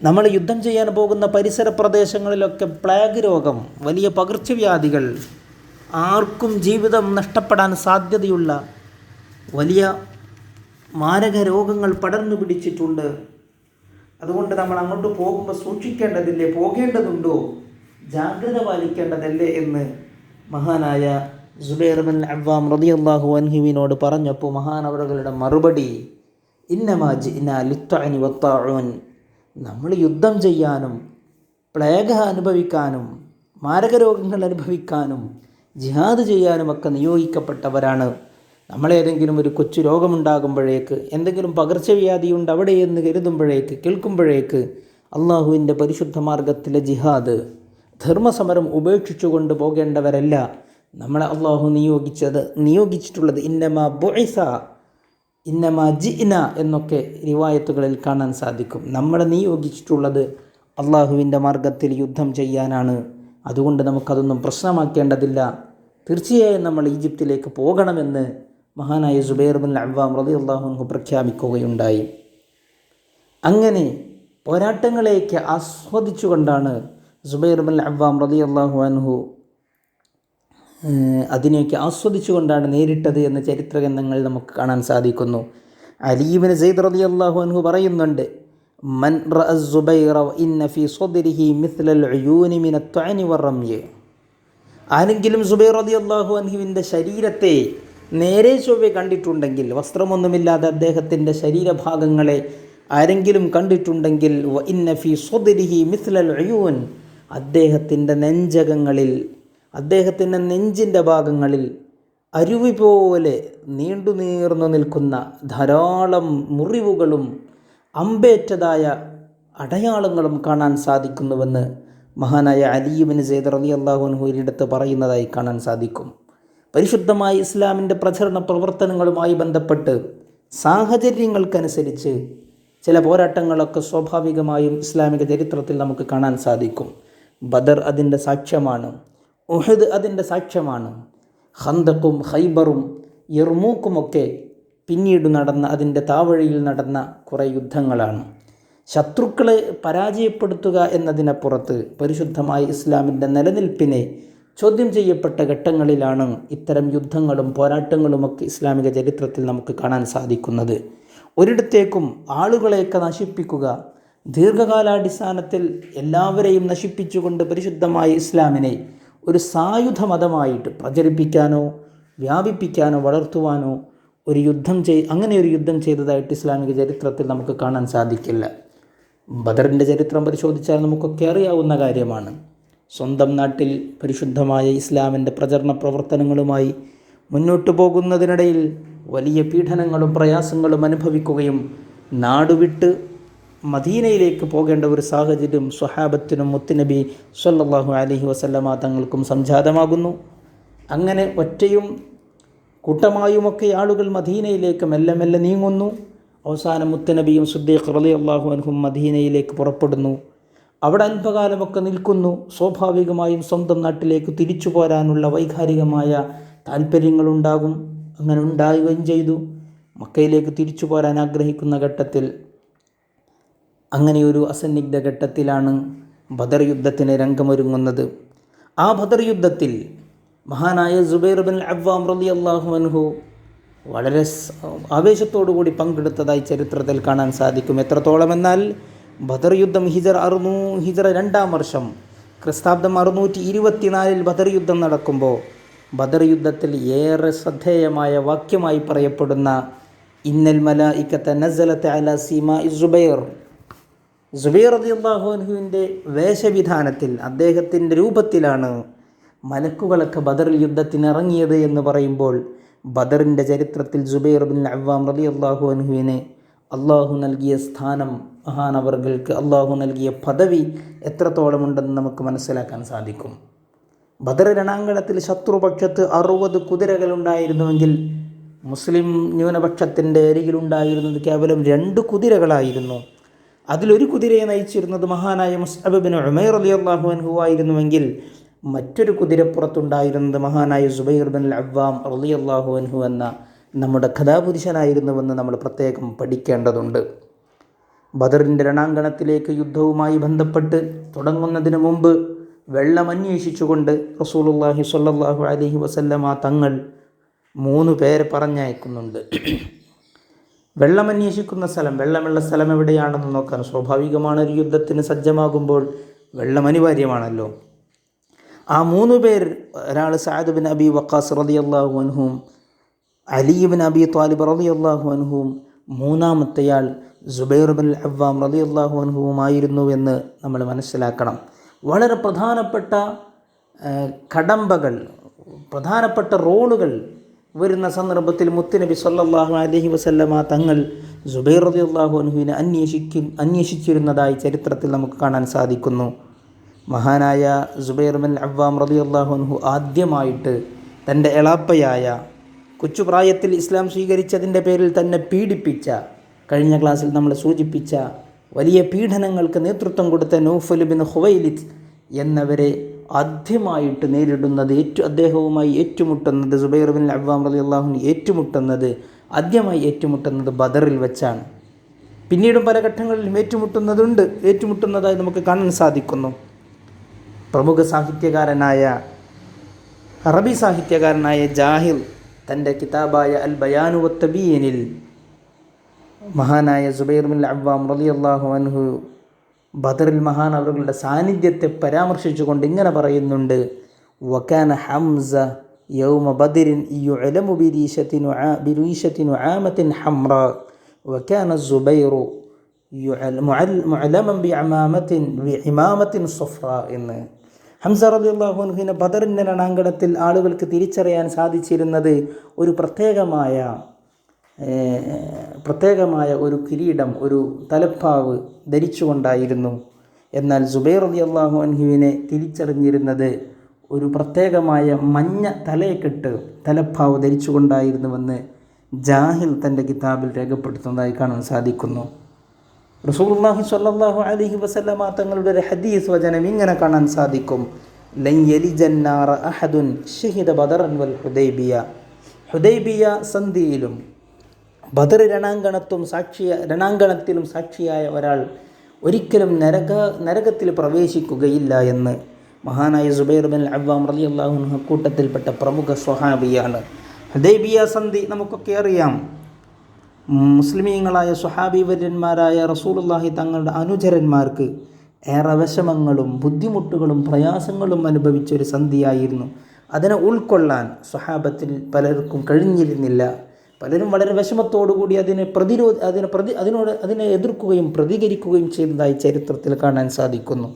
നമ്മൾ യുദ്ധം ചെയ്യാൻ പോകുന്ന പരിസര പ്രദേശങ്ങളിലൊക്കെ പ്ലേഗ് രോഗം, വലിയ പകർച്ചവ്യാധികൾ, ആർക്കും ജീവിതം നഷ്ടപ്പെടാൻ സാധ്യതയുള്ള വലിയ മാരക രോഗങ്ങൾ പടർന്നു പിടിച്ചിട്ടുണ്ട്. അതുകൊണ്ട് നമ്മൾ അങ്ങോട്ട് പോകുമ്പോൾ സൂക്ഷിക്കേണ്ടതില്ലേ, പോകേണ്ടതുണ്ടോ, ജാഗ്രത പാലിക്കേണ്ടതല്ലേ എന്ന് മഹാനായ സുബൈർ ബിൻ അവ്വാം റളിയല്ലാഹു അൻഹുവിനോട് പറഞ്ഞപ്പോൾ മഹാനവറുകളുടെ മറുപടി, ഇന്നമാ ജിഅ്നാ ലിത്ത്അനി വത്ത്വാഊൻ, നമ്മൾ യുദ്ധം ചെയ്യാനും പ്ലേഗ് അനുഭവിക്കാനും മാരകരോഗങ്ങൾ അനുഭവിക്കാനും ജിഹാദ് ചെയ്യാനുമൊക്കെ നിയോഗിക്കപ്പെട്ടവരാണ്. നമ്മളേതെങ്കിലും ഒരു കൊച്ചു രോഗമുണ്ടാകുമ്പോഴേക്ക്, എന്തെങ്കിലും പകർച്ചവ്യാധിയുണ്ട് അവിടെ എന്ന് കേൾക്കുമ്പോഴേക്ക് അള്ളാഹുവിൻ്റെ പരിശുദ്ധ മാർഗത്തിലെ ജിഹാദ്, ധർമ്മസമരം ഉപേക്ഷിച്ചുകൊണ്ട് പോകേണ്ടവരല്ല. നമ്മളെ അള്ളാഹു നിയോഗിച്ചിട്ടുള്ളത് ഇന്നമാ ബുഇസ ഇന്നമാ ജിഅ്ന എന്നൊക്കെ റിവായത്തുകളിൽ കാണാൻ സാധിക്കും. നമ്മളെ നിയോഗിച്ചിട്ടുള്ളത് അള്ളാഹുവിൻ്റെ മാർഗത്തിൽ യുദ്ധം ചെയ്യാനാണ്. അതുകൊണ്ട് നമുക്കതൊന്നും പ്രശ്നമാക്കേണ്ടതില്ല. തീർച്ചയായും നമ്മൾ ഈജിപ്തിലേക്ക് പോകണമെന്ന് മഹാനായ സുബൈർ ബിൻ അവ്വാം റളിയല്ലാഹു അൻഹു പ്രഖ്യാപിക്കുകയുണ്ടായി. അങ്ങനെ പോരാട്ടങ്ങളെയൊക്കെ ആസ്വദിച്ചുകൊണ്ടാണ് സുബൈർ ബിൻ അവ്വാം റളിയല്ലാഹു അൻഹു അതിനെയൊക്കെ ആസ്വദിച്ചുകൊണ്ടാണ് നേരിട്ടത് എന്ന് ചരിത്രഗ്രന്ഥങ്ങളിൽ നമുക്ക് കാണാൻ സാധിക്കുന്നു. അലി ഇബ്നു സൈദ് റളിയല്ലാഹു അൻഹു പറയുന്നുണ്ട്, മൻ റഅ സുബൈറ ഇന്ന ഫീ സദ്രിഹി മിസ്ലൽ ഉയൂനി മിന അത്അനി വറമ്യ, ആരെങ്കിലും സുബൈർ റളിയല്ലാഹു അൻഹുവിൻ്റെ ശരീരത്തെ നേരെ ചൊവ്വെ കണ്ടിട്ടുണ്ടെങ്കിൽ, വസ്ത്രമൊന്നുമില്ലാതെ അദ്ദേഹത്തിൻ്റെ ശരീരഭാഗങ്ങളെ ആരെങ്കിലും കണ്ടിട്ടുണ്ടെങ്കിൽ വ ഇന്ന ഫീ സ്വദ്രിഹി മിസ്ലൽ ഉയൂൻ, അദ്ദേഹത്തിൻ്റെ നെഞ്ചകങ്ങളിൽ, അദ്ദേഹത്തിൻ്റെ നെഞ്ചിൻ്റെ ഭാഗങ്ങളിൽ അരുവി പോലെ നീണ്ടു നീർന്നു നിൽക്കുന്ന ധാരാളം മുറിവുകളും അമ്പേറ്റതായ അടയാളങ്ങളും കാണാൻ സാധിക്കുന്നുവെന്ന് മഹാനായ അലി ഇബ്നു സൈദ് റളിയല്ലാഹു അൻഹു ഒരിടത്ത് പറയുന്നതായി കാണാൻ സാധിക്കും. പരിശുദ്ധമായ ഇസ്ലാമിൻ്റെ പ്രചരണ പ്രവർത്തനങ്ങളുമായി ബന്ധപ്പെട്ട് സാഹചര്യങ്ങൾക്കനുസരിച്ച് ചില പോരാട്ടങ്ങളൊക്കെ സ്വാഭാവികമായും ഇസ്ലാമിക ചരിത്രത്തിൽ നമുക്ക് കാണാൻ സാധിക്കും. ബദർ അതിൻ്റെ സാക്ഷ്യമാണ്, ഉഹദ് അതിൻ്റെ സാക്ഷ്യമാണ്, ഖന്തഖും ഖൈബറും യർമൂക്കുമൊക്കെ പിന്നീട് നടന്ന, അതിൻ്റെ താവഴിയിൽ നടന്ന കുറേ യുദ്ധങ്ങളാണ്. ശത്രുക്കളെ പരാജയപ്പെടുത്തുക എന്നതിനപ്പുറത്ത് പരിശുദ്ധമായ ഇസ്ലാമിൻ്റെ നിലനിൽപ്പിനെ ചോദ്യം ചെയ്യപ്പെട്ട ഘട്ടങ്ങളിലാണ് ഇത്തരം യുദ്ധങ്ങളും പോരാട്ടങ്ങളുമൊക്കെ ഇസ്ലാമിക ചരിത്രത്തിൽ നമുക്ക് കാണാൻ സാധിക്കുന്നത്. ഒരിടത്തേക്കും ആളുകളെയൊക്കെ നശിപ്പിക്കുക, ദീർഘകാലാടിസ്ഥാനത്തിൽ എല്ലാവരെയും നശിപ്പിച്ചുകൊണ്ട് പരിശുദ്ധമായ ഇസ്ലാമിനെ ഒരു സായുധ മതമായിട്ട് പ്രചരിപ്പിക്കാനോ വ്യാപിപ്പിക്കാനോ വളർത്തുവാനോ അങ്ങനെ ഒരു യുദ്ധം ചെയ്തതായിട്ട് ഇസ്ലാമിക ചരിത്രത്തിൽ നമുക്ക് കാണാൻ സാധിക്കില്ല. ബദറിൻ്റെ ചരിത്രം പരിശോധിച്ചാൽ നമുക്കൊക്കെ അറിയാവുന്ന കാര്യമാണ്. സ്വന്തം നാട്ടിൽ പരിശുദ്ധമായ ഇസ്ലാമിൻ്റെ പ്രചരണ പ്രവർത്തനങ്ങളുമായി മുന്നോട്ടു പോകുന്നതിനിടയിൽ വലിയ പീഡനങ്ങളും പ്രയാസങ്ങളും അനുഭവിക്കുകയും നാടുവിട്ട് മദീനയിലേക്ക് പോകേണ്ട ഒരു സാഹചര്യം സ്വഹാബത്തിനും മുത്തുനബി സ്വല്ലല്ലാഹു അലൈഹി വസല്ലമ തങ്ങൾക്കും സംജാതമാകുന്നു. അങ്ങനെ ഒറ്റയും കൂട്ടമായുമൊക്കെ ആളുകൾ മദീനയിലേക്ക് മെല്ലെ മെല്ലെ നീങ്ങുന്നു. അവസാനം മുത്തുനബിയും സിദ്ദീഖ് റളിയല്ലാഹു അൻഹും മദീനയിലേക്ക് പുറപ്പെടുന്നു. അവിടെ അല്പകാലമൊക്കെ നിൽക്കുന്നു. സ്വാഭാവികമായും സ്വന്തം നാട്ടിലേക്ക് തിരിച്ചു പോരാനുള്ള വൈകാരികമായ താല്പര്യങ്ങളുണ്ടാകും. അങ്ങനെ ഉണ്ടാവുകയും ചെയ്തു. മക്കയിലേക്ക് തിരിച്ചു പോരാൻ ആഗ്രഹിക്കുന്ന ഘട്ടത്തിൽ, അങ്ങനെയൊരു അസന്നിഗ്ധ ഘട്ടത്തിലാണ് ബദർ യുദ്ധത്തിന് രംഗമൊരുങ്ങുന്നത്. ആ ബദർ യുദ്ധത്തിൽ മഹാനായ സുബൈർ ബിൻ അവ്വാം റളിയല്ലാഹു അൻഹു വളരെ ആവേശത്തോടു കൂടി പങ്കെടുത്തതായി ചരിത്രത്തിൽ കാണാൻ സാധിക്കും. എത്രത്തോളമെന്നാൽ ബദർ യുദ്ധം ഹിജറ 2-ാം വർഷം ക്രിസ്താബ്ദം 624 ബദർ യുദ്ധം നടക്കുമ്പോൾ ബദർ യുദ്ധത്തിൽ ഏറെ ശ്രദ്ധേയമായ വാക്യമായി പറയപ്പെടുന്ന ഇന്നൽ മലായികത നസലത് അലാ സീമാഇ സുബൈർ റളിയല്ലാഹു അൻഹുവിൻ്റെ വേഷവിധാനത്തിൽ, അദ്ദേഹത്തിൻ്റെ രൂപത്തിലാണ് മലക്കുകളൊക്കെ ബദർ യുദ്ധത്തിന് ഇറങ്ങിയത് എന്ന് പറയുമ്പോൾ ബദറിൻ്റെ ചരിത്രത്തിൽ സുബൈർ ബിൻ അവ്വാം റളിയല്ലാഹു അൻഹുവിനെ അള്ളാഹു നൽകിയ സ്ഥാനം, മഹാനവർകൾക്ക് അള്ളാഹു നൽകിയ പദവി എത്രത്തോളമുണ്ടെന്ന് നമുക്ക് മനസ്സിലാക്കാൻ സാധിക്കും. ബദർ രണാങ്കണത്തിൽ ശത്രുപക്ഷത്ത് 60 കുതിരകളുണ്ടായിരുന്നുവെങ്കിൽ മുസ്ലിം ന്യൂനപക്ഷത്തിൻ്റെ അരികിലുണ്ടായിരുന്നത് കേവലം 2 കുതിരകളായിരുന്നു. അതിലൊരു കുതിരയെ നയിച്ചിരുന്നത് മഹാനായ മുസ്അബ് ബിൻ ഉമൈർ റളിയല്ലാഹു അൻഹു ആയിരുന്നുവെങ്കിൽ മറ്റൊരു കുതിരപ്പുറത്തുണ്ടായിരുന്നത് മഹാനായ സുബൈർ ബിൻ അവ്വാം റളിയല്ലാഹു അൻഹു എന്ന നമ്മുടെ കഥാപുരുഷനായിരുന്നുവെന്ന് നമ്മൾ പ്രത്യേകം പഠിക്കേണ്ടതുണ്ട്. ബദറിൻ്റെ രണാങ്കണത്തിലേക്ക് യുദ്ധവുമായി ബന്ധപ്പെട്ട് തുടങ്ങുന്നതിന് മുമ്പ് വെള്ളമന്വേഷിച്ചുകൊണ്ട് റസൂലുള്ളാഹി സ്വല്ലല്ലാഹു അലൈഹി വസല്ലമ തങ്ങൾ 3 പേരെ പറഞ്ഞയക്കുന്നുണ്ട്. വെള്ളമന്വേഷിക്കുന്ന സ്ഥലം, വെള്ളമുള്ള സ്ഥലം എവിടെയാണെന്ന് നോക്കാൻ. സ്വാഭാവികമാണ്, ഒരു യുദ്ധത്തിന് സജ്ജമാകുമ്പോൾ വെള്ളം അനിവാര്യമാണല്ലോ. ആ 3 പേർ, ഒരാൾ സഅദ് ബിൻ അബി വഖാസ് റളിയല്ലാഹു അൻഹും അലി ബിൻ അബി ത്വാലിബ് റളിയല്ലാഹു അൻഹും, മൂന്നാമത്തെയാൾ സുബൈർ ബിൻ അവ്വാം റളിയല്ലാഹു അൻഹുവുമായിരുന്നു എന്ന് നമ്മൾ മനസ്സിലാക്കണം. വളരെ പ്രധാനപ്പെട്ട കടമ്പകൾ, പ്രധാനപ്പെട്ട റോളുകൾ വരുന്ന സന്ദർഭത്തിൽ മുത്തുനബി സ്വല്ലല്ലാഹു അലൈഹി വസല്ലമ തങ്ങൾ സുബൈർ റളിയല്ലാഹു അൻഹുവിനെ അന്വേഷിച്ചിരുന്നതായി ചരിത്രത്തിൽ നമുക്ക് കാണാൻ സാധിക്കുന്നു. മഹാനായ സുബൈർ ബിൻ അവ്വാം റളിയല്ലാഹു അൻഹു ആദ്യമായിട്ട് തൻ്റെ എളാപ്പയായ, കൊച്ചുപ്രായത്തിൽ ഇസ്ലാം സ്വീകരിച്ചതിൻ്റെ പേരിൽ തന്നെ പീഡിപ്പിച്ച, കഴിഞ്ഞ ക്ലാസ്സിൽ നമ്മൾ സൂചിപ്പിച്ച വലിയ പീഡനങ്ങൾക്ക് നേതൃത്വം കൊടുത്ത നൗഫൽ ബിൻ ഖുവൈലിദ് എന്നവരെ ആദ്യമായിട്ട് നേരിടുന്നത്, അദ്ദേഹവുമായി ഏറ്റുമുട്ടുന്നത്, സുബൈർ ബിൻ അവ്വാം റളിയല്ലാഹു അൻഹു ആദ്യമായി ഏറ്റുമുട്ടുന്നത് ബദറിൽ വെച്ചാണ്. പിന്നീടും പല ഘട്ടങ്ങളിലും ഏറ്റുമുട്ടുന്നതായി നമുക്ക് കാണാൻ സാധിക്കുന്നു. പ്രമുഖ അറബി സാഹിത്യകാരനായ ജാഹിൽ തൻ്റെ കിതാബായ അൽ ബയാനു വത്തബീനിൽ മഹാനായ സുബൈർ ബിൻ അവ്വാം റളിയല്ലാഹു അൻഹു ബദറിൽ മഹാനവറുകളുടെ സാന്നിധ്യത്തെ പരാമർശിച്ചുകൊണ്ട് ഇങ്ങനെ പറയുന്നുണ്ട്: വകാന ഹംസ യൗമ ബദരിൻ യുഅലമു ബിരീശത്തിൻ ആമത്തിൻ ഹംറ വകാന സുബൈറു മുഅലമൻ ബിഇമാമത്തിൻ സഫ്ര എന്ന്. ഹംസ റളിയല്ലാഹു അൻഹുവിനെ ബദറിൻ്റെ രണാങ്കണത്തിൽ ആളുകൾക്ക് തിരിച്ചറിയാൻ സാധിച്ചിരുന്നത് ഒരു പ്രത്യേകമായ ഒരു കിരീടം, ഒരു തലപ്പാവ് ധരിച്ചുകൊണ്ടായിരുന്നു. എന്നാൽ സുബൈർ റളിയല്ലാഹു അൻഹുവിനെ തിരിച്ചറിഞ്ഞിരുന്നത് ഒരു പ്രത്യേകമായ മഞ്ഞ തലയെക്കെട്ട് തലപ്പാവ് ധരിച്ചുകൊണ്ടായിരുന്നുവെന്ന് ജാഹിൽ തൻ്റെ കിതാബിൽ രേഖപ്പെടുത്തുന്നതായി കാണാൻ സാധിക്കുന്നു. റസൂലുള്ളാഹി സ്വല്ലല്ലാഹു അലൈഹി വസല്ലമ തങ്ങളുടെ ഒരു ഹദീസ് വചനം ഇങ്ങനെ കാണാൻ സാധിക്കും: ലൻ യലിജന്നാറ അഹദുൻ ഷഹിദ ബദറൻ വൽ ഹുദൈബിയ സന്ധിയിലും ബദർ രണാങ്കണത്തിലും സാക്ഷിയായ ഒരാൾ ഒരിക്കലും നരകത്തിൽ പ്രവേശിക്കുകയില്ല എന്ന് മഹാനായ സുബൈർ ബിൻ അവ്വാം റളിയല്ലാഹു അൻഹു കൂട്ടത്തിൽപ്പെട്ട പ്രമുഖ സ്വഹാബിയാണ്. ഹുദൈബിയ സന്ധി നമുക്കൊക്കെ അറിയാം. മുസ്ലിമീങ്ങളായ സ്വഹാബിവര്യന്മാരായ റസൂലുള്ളാഹി തങ്ങളുടെ അനുചരന്മാർക്ക് ഏറെ വിഷമങ്ങളും ബുദ്ധിമുട്ടുകളും പ്രയാസങ്ങളും അനുഭവിച്ചൊരു സന്ധിയായിരുന്നു. അതിനെ ഉൾക്കൊള്ളാൻ സ്വഹാബത്തിൽ പലർക്കും കഴിഞ്ഞിരുന്നില്ല. പലരും വളരെ വിഷമത്തോടുകൂടി അതിനെ എതിർക്കുകയും പ്രതികരിക്കുകയും ചെയ്തതായി ചരിത്രത്തിൽ കാണാൻ സാധിക്കുന്നു.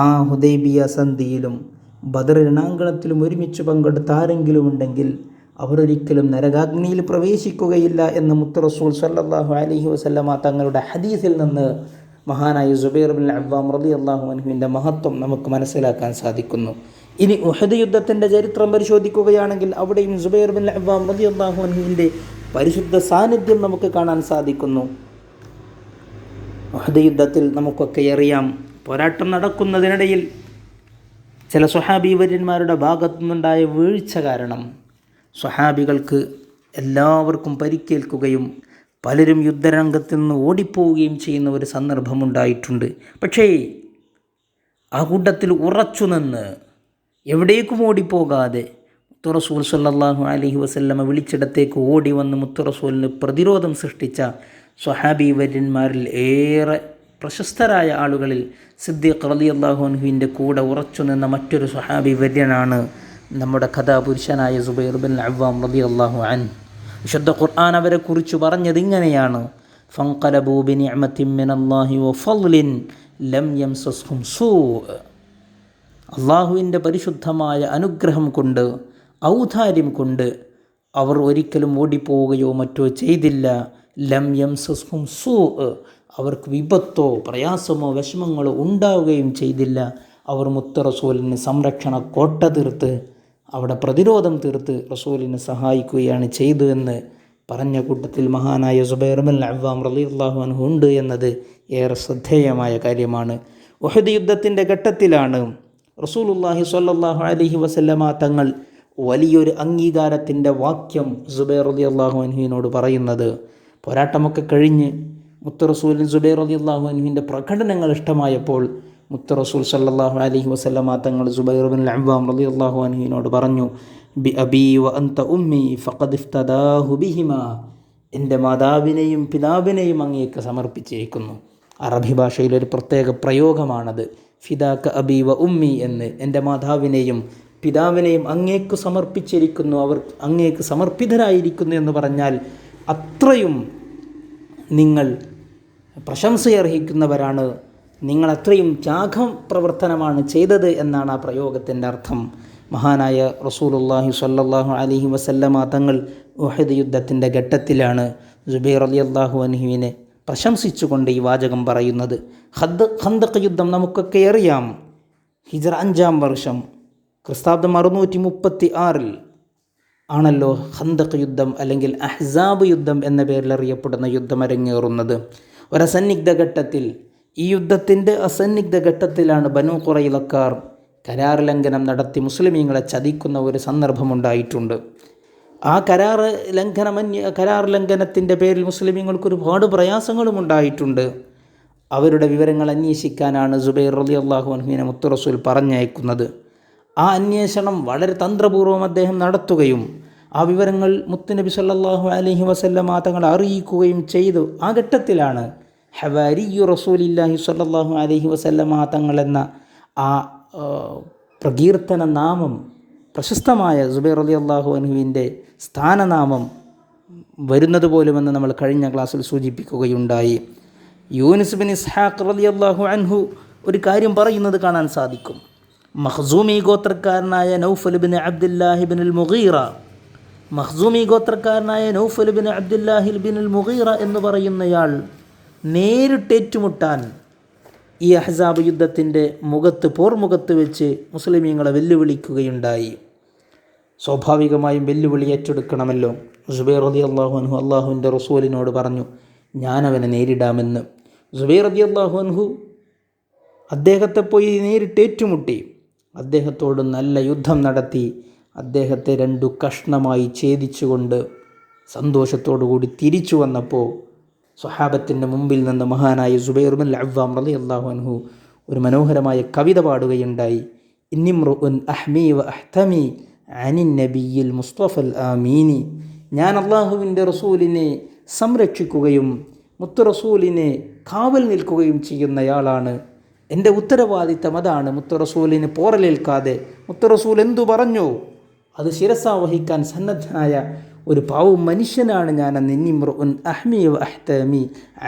ആ ഹുദൈബിയ സന്ധിയിലും ബദർ രണാങ്കണത്തിലും ഒരുമിച്ച് പങ്കെടുത്ത ആരെങ്കിലും ഉണ്ടെങ്കിൽ അവരൊരിക്കലും നരകാഗ്നിയിൽ പ്രവേശിക്കുകയില്ല എന്ന് മുത്ത് റസൂൽ സല്ലല്ലാഹു അലൈഹി വസല്ലമ തങ്ങളുടെ ഹദീസിൽ നിന്ന് മഹാനായ സുബൈർ ബിൻ അവ്വാം റളിയല്ലാഹു അൻഹുവിൻ്റെ മഹത്വം നമുക്ക് മനസ്സിലാക്കാൻ സാധിക്കുന്നു. ഇനി ഉഹദ് യുദ്ധത്തിൻ്റെ ചരിത്രം പരിശോധിക്കുകയാണെങ്കിൽ അവിടെയും സുബൈർ ബിൻ അവ്വാം റളിയല്ലാഹു അൻഹുവിൻ്റെ പരിശുദ്ധ സാന്നിധ്യം നമുക്ക് കാണാൻ സാധിക്കുന്നു. ഉഹദ് യുദ്ധത്തിൽ നമുക്കൊക്കെ അറിയാം, പോരാട്ടം നടക്കുന്നതിനിടയിൽ ചില സ്വഹാബീവര്യന്മാരുടെ ഭാഗത്തുനിന്നുണ്ടായ വീഴ്ച കാരണം സ്വഹാബികൾക്ക് എല്ലാവർക്കും പരിക്കേൽക്കുകയും പലരും യുദ്ധരംഗത്ത് നിന്ന് ഓടിപ്പോവുകയും ചെയ്യുന്ന ഒരു സന്ദർഭമുണ്ടായിട്ടുണ്ട്. പക്ഷേ ആ കൂട്ടത്തിൽ ഉറച്ചു നിന്ന് എവിടേക്കും ഓടിപ്പോകാതെ മുത്ത് റസൂൽ സല്ലല്ലാഹു അലൈഹി വസല്ലമ വിളിച്ചിടത്തേക്ക് ഓടി വന്ന് മുത്ത് റസൂലിന് പ്രതിരോധം സൃഷ്ടിച്ച സ്വഹാബീവര്യന്മാരിൽ ഏറെ പ്രശസ്തരായ ആളുകളിൽ സിദ്ദീഖ് റളിയല്ലാഹു അൻഹുവിൻ്റെ കൂടെ ഉറച്ചു നിന്ന മറ്റൊരു സ്വഹാബീവര്യനാണ് നമ്മുടെ കഥാപുരുഷനായ സുബൈർ ബിൻ അവ്വാം റളിയല്ലാഹു അൻഹു. വിശുദ്ധ ഖുർആൻ അവരെക്കുറിച്ച് പറഞ്ഞത് ഇങ്ങനെയാണ്: ഫൻഖലബൂ ബിനിഅമത്തിൻ മിനല്ലാഹി വഫളലിൻ ലം യംസസ്ഹും സൂ. അള്ളാഹുവിൻ്റെ പരിശുദ്ധമായ അനുഗ്രഹം കൊണ്ട്, ഔദാര്യം കൊണ്ട് അവർ ഒരിക്കലും ഓടിപ്പോവുകയോ മറ്റോ ചെയ്തില്ല. ലം യംസസ്ഹും സൂ, അവർക്ക് വിപത്തോ പ്രയാസമോ വിഷമങ്ങളോ ഉണ്ടാവുകയും ചെയ്തില്ല. അവർ മുത്ത് റസൂലിന് സംരക്ഷണ കോട്ട തീർത്ത്, അവിടെ പ്രതിരോധം തീർത്ത് റസൂലിനെ സഹായിക്കുകയാണ് ചെയ്തു എന്ന് പറഞ്ഞ കൂട്ടത്തിൽ മഹാനായ സുബൈർ ബിൻ അവ്വാം റളിയല്ലാഹു അൻഹു ഉണ്ട് എന്നത് ഏറെ ശ്രദ്ധേയമായ കാര്യമാണ്. ഉഹദ് യുദ്ധത്തിൻ്റെ ഘട്ടത്തിലാണ് റസൂലുള്ളാഹി സ്വല്ലല്ലാഹു അലൈഹി വസല്ലമ തങ്ങൾ വലിയൊരു അംഗീകാരത്തിൻ്റെ വാക്യം സുബൈർ റളിയല്ലാഹു അൻഹുവിനോട് പറയുന്നത്. പോരാട്ടമൊക്കെ കഴിഞ്ഞ് മുത്ത് റസൂലിന് സുബൈർ റളിയല്ലാഹു അൻഹുവിൻ്റെ പ്രകടനങ്ങൾ ഇഷ്ടമായപ്പോൾ മുത്ത് റസൂൽ സല്ലല്ലാഹു അലൈഹി വസല്ലമ തങ്ങൾ സുബൈർ ബിൻ അവ്വാം റളിയല്ലാഹു അൻഹുവിനോട് പറഞ്ഞു: ബി അബീ വ അൻത ഉമ്മി ഫഖദ് ഇഫ്തദാഹു ബിഹിമാ, എൻ്റെ മാതാവിനെയും പിതാവിനെയും അങ്ങേക്ക് സമർപ്പിച്ചിരിക്കുന്നു. അറബി ഭാഷയിലൊരു പ്രത്യേക പ്രയോഗമാണത്, ഫിദാക അബീ വ ഉമ്മി എന്ന്. എൻ്റെ മാതാവിനെയും പിതാവിനെയും അങ്ങേക്ക് സമർപ്പിച്ചിരിക്കുന്നു, അവർ അങ്ങേക്ക് സമർപ്പിതരായിരിക്കുന്നു എന്ന് പറഞ്ഞാൽ അത്രയും നിങ്ങൾ പ്രശംസയർഹിക്കുന്നവരാണ്, നിങ്ങളത്രയും ത്യാഗം പ്രവർത്തനമാണ് ചെയ്തത് എന്നാണ് ആ പ്രയോഗത്തിൻ്റെ അർത്ഥം. മഹാനായ റസൂലുള്ളാഹി സ്വല്ലല്ലാഹു അലൈഹി വസല്ലമ തങ്ങൾ ഉഹദ് യുദ്ധത്തിൻ്റെ ഘട്ടത്തിലാണ് സുബൈർ റളിയല്ലാഹു അൻഹുവിനെ പ്രശംസിച്ചുകൊണ്ട് ഈ വാചകം പറയുന്നത്. ഖന്ദഖ് യുദ്ധം നമുക്കൊക്കെ അറിയാം. ഹിജ്റ 5-ാം വർഷം ക്രിസ്താബ്ദം 636 ആണല്ലോ ഖന്ദഖ് യുദ്ധം അല്ലെങ്കിൽ അഹ്സാബ് യുദ്ധം എന്ന പേരിൽ അറിയപ്പെടുന്ന യുദ്ധം അരങ്ങേറുന്നത്. ഒരസന്നിഗ്ധ ഘട്ടത്തിൽ, ഈ യുദ്ധത്തിൻ്റെ അസന്നിഗ്ധ ഘട്ടത്തിലാണ് ബനൂ ഖുറൈളക്കാർ കരാർ ലംഘനം നടത്തി മുസ്ലിമീങ്ങളെ ചതിക്കുന്ന ഒരു സന്ദർഭമുണ്ടായിട്ടുണ്ട്. ആ കരാർ ലംഘനത്തിൻ്റെ പേരിൽ മുസ്ലിമീങ്ങൾക്ക് ഒരുപാട് പ്രയാസങ്ങളും ഉണ്ടായിട്ടുണ്ട്. അവരുടെ വിവരങ്ങൾ അന്വേഷിക്കാനാണ് സുബൈർ റളിയല്ലാഹു അൻഹുവിനെ മുത്ത് റസൂൽ പറഞ്ഞയക്കുന്നത്. ആ അന്വേഷണം വളരെ തന്ത്രപൂർവ്വം അദ്ദേഹം നടത്തുകയും ആ വിവരങ്ങൾ മുത്തുനബി സല്ലല്ലാഹു അലൈഹി വസല്ലമ തങ്ങളെ അറിയിക്കുകയും ചെയ്തു. ആ ഘട്ടത്തിലാണ് ഹവാരിയു റസൂലില്ലാഹി സ്വല്ലല്ലാഹു അലൈഹി വസല്ലമ തങ്ങളെന്ന ആ പ്രകീർത്തന നാമം, പ്രശസ്തമായ സുബൈർ റളിയല്ലാഹു അൻഹുവിൻ്റെ സ്ഥാനനാമം വരുന്നത് പോലുമെന്ന് നമ്മൾ കഴിഞ്ഞ ക്ലാസ്സിൽ സൂചിപ്പിക്കുകയുണ്ടായി. യൂനുസ് ബിൻ ഇസ്ഹാഖ് റളിയല്ലാഹു അൻഹു ഒരു കാര്യം പറയുന്നത് കാണാൻ സാധിക്കും. മഖ്സൂമി ഗോത്രക്കാരനായ Naufal bin Abdullahi bin Mughira, Makhzumi ഗോത്രക്കാരനായ Naufal bin Abdullahi bin Mughira എന്ന് പറയുന്നയാൾ നേരിട്ടേറ്റുമുട്ടാൻ ഈ അഹ്സാബ് യുദ്ധത്തിൻ്റെ പോർമുഖത്ത് വെച്ച് മുസ്ലിമീങ്ങളെ വെല്ലുവിളിക്കുകയുണ്ടായി. സ്വാഭാവികമായും വെല്ലുവിളി ഏറ്റെടുക്കണമല്ലോ. സുബൈർ റളിയല്ലാഹു അൻഹു അള്ളാഹുവിൻ്റെ റസൂലിനോട് പറഞ്ഞു, ഞാനവനെ നേരിടാമെന്ന്. സുബൈർ റളിയല്ലാഹു അൻഹു അദ്ദേഹത്തെ പോയി നേരിട്ടേറ്റുമുട്ടി. അദ്ദേഹത്തോട് നല്ല യുദ്ധം നടത്തി അദ്ദേഹത്തെ 2 കഷ്ണമായി ഛേദിച്ചുകൊണ്ട് സന്തോഷത്തോടു കൂടി തിരിച്ചു വന്നപ്പോൾ സ്വഹാബത്തിൻ്റെ മുമ്പിൽ നിന്ന് മഹാനായ സുബൈർ ബിൻ അവ്വാം റളിയല്ലാഹു അൻഹു ഒരു മനോഹരമായ കവിത പാടുകയുണ്ടായി. ഇന്നിമ്രുഉൻ അഹ്മി വ അഹ്തമി അനിൻ നബിയിൽ മുസ്തഫൽ ആമീനി. ഞാൻ അള്ളാഹുവിൻ്റെ റസൂലിനെ സംരക്ഷിക്കുകയും മുത്തു റസൂലിനെ കാവൽ നിൽക്കുകയും ചെയ്യുന്നയാളാണ്. എൻ്റെ ഉത്തരവാദിത്തം അതാണ്. മുത്തു റസൂലിന് പോറലേൽക്കാതെ മുത്തു റസൂൽ എന്തു പറഞ്ഞോ അത് ശിരസാ വഹിക്കാൻ സന്നദ്ധനായ ഒരു പാവം മനുഷ്യനാണ് ഞാനെന്ന്. ഇന്നിമ്രുഉൻ അഹ്മി വ അഹ്തമി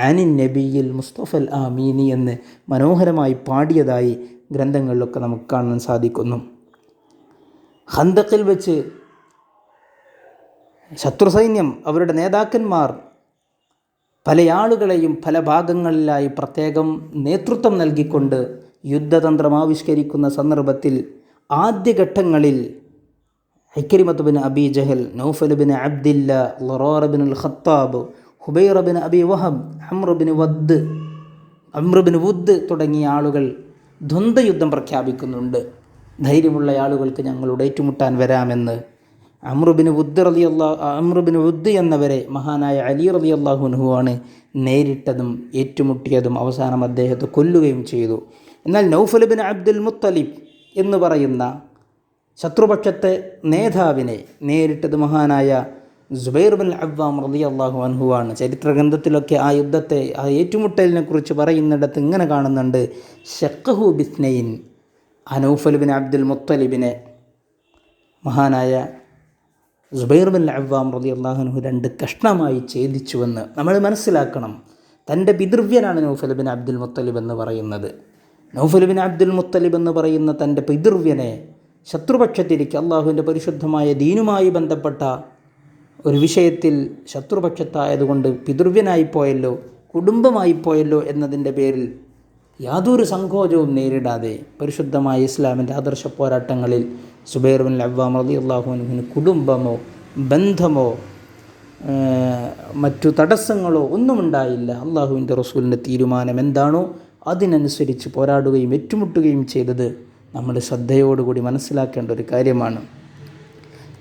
അനിൻ നബിയിൽ മുസ്തഫൽ ആമീനി എന്ന് മനോഹരമായി പാടിയതായി ഗ്രന്ഥങ്ങളിലൊക്കെ നമുക്ക് കാണാൻ സാധിക്കുന്നു. ഖന്തഖിൽ വെച്ച് ശത്രു സൈന്യം, അവരുടെ നേതാക്കന്മാർ പല ആളുകളെയും പല ഭാഗങ്ങളിലായി പ്രത്യേകം നേതൃത്വം നൽകിക്കൊണ്ട് യുദ്ധതന്ത്രം ആവിഷ്കരിക്കുന്ന സന്ദർഭത്തിൽ ആദ്യഘട്ടങ്ങളിൽ Ikrimah bin Abi Jahl, Naufal bin Abdillah, Dirar bin al Khattab, Hubaira bin Abi Wahb, Amr bin Wudd തുടങ്ങിയ ആളുകൾ ദ്വന്ദ്വയുദ്ധം പ്രഖ്യാപിക്കുന്നുണ്ട്. ധൈര്യമുള്ള ആളുകൾക്ക് ഞങ്ങളോട് ഏറ്റുമുട്ടാൻ വരാമെന്ന്. അംർ ബിൻ വുദ് എന്നവരെ മഹാനായ അലി റളിയല്ലാഹു അൻഹു ആണ് നേരിട്ടതും ഏറ്റുമുട്ടിയതും അവസാനം അദ്ദേഹത്തെ കൊല്ലുകയും ചെയ്തു. എന്നാൽ നൗഫൽ ബിൻ അബ്ദുൽ മുത്തലിബ് എന്ന് പറയുന്ന ശത്രുപക്ഷത്തെ നേതാവിനെ നേരിട്ടത് മഹാനായ സുബൈർ ബിൻ അവ്വാം റളിയല്ലാഹു അൻഹു ആണ്. ചരിത്രഗ്രന്ഥത്തിലൊക്കെ ആ യുദ്ധത്തെ, ആ ഏറ്റുമുട്ടലിനെ കുറിച്ച് പറയുന്നിടത്ത് ഇങ്ങനെ കാണുന്നുണ്ട്, ശഖഹു ബിസ്നൈൻ. ആ നൗഫൽ ബിൻ അബ്ദുൽ മുത്തലിബിനെ മഹാനായ സുബൈർ ബിൻ അവ്വാം റളിയല്ലാഹു അൻഹു 2 കഷ്ണമായി ഛേദിച്ചുവെന്ന് നമ്മൾ മനസ്സിലാക്കണം. തൻ്റെ പിതൃവ്യനാണ് നൗഫൽ ബിൻ അബ്ദുൽ മുത്തലിബ് എന്ന് പറയുന്നത്. നൗഫൽ ബിൻ അബ്ദുൽ മുത്തലിബ് എന്ന് പറയുന്ന തൻ്റെ പിതൃവ്യനെ ശത്രുപക്ഷത്തിരിക്കുക, അള്ളാഹുവിൻ്റെ പരിശുദ്ധമായ ദീനുമായി ബന്ധപ്പെട്ട ഒരു വിഷയത്തിൽ ശത്രുപക്ഷത്തായതുകൊണ്ട് പിതൃവ്യനായിപ്പോയല്ലോ, കുടുംബമായിപ്പോയല്ലോ എന്നതിൻ്റെ പേരിൽ യാതൊരു സങ്കോചവും നേരിടാതെ പരിശുദ്ധമായ ഇസ്ലാമിൻ്റെ ആദർശ പോരാട്ടങ്ങളിൽ സുബൈർ ബിൻ അവ്വാം റളിയല്ലാഹു അൻഹുവിന് കുടുംബമോ ബന്ധമോ മറ്റു തടസ്സങ്ങളോ ഒന്നുമുണ്ടായില്ല. അള്ളാഹുവിൻ്റെ റസൂലിൻ്റെ തീരുമാനം എന്താണോ അതിനനുസരിച്ച് പോരാടുകയും ഏറ്റുമുട്ടുകയും ചെയ്തത് നമ്മൾ ശ്രദ്ധയോടുകൂടി മനസ്സിലാക്കേണ്ട ഒരു കാര്യമാണ്.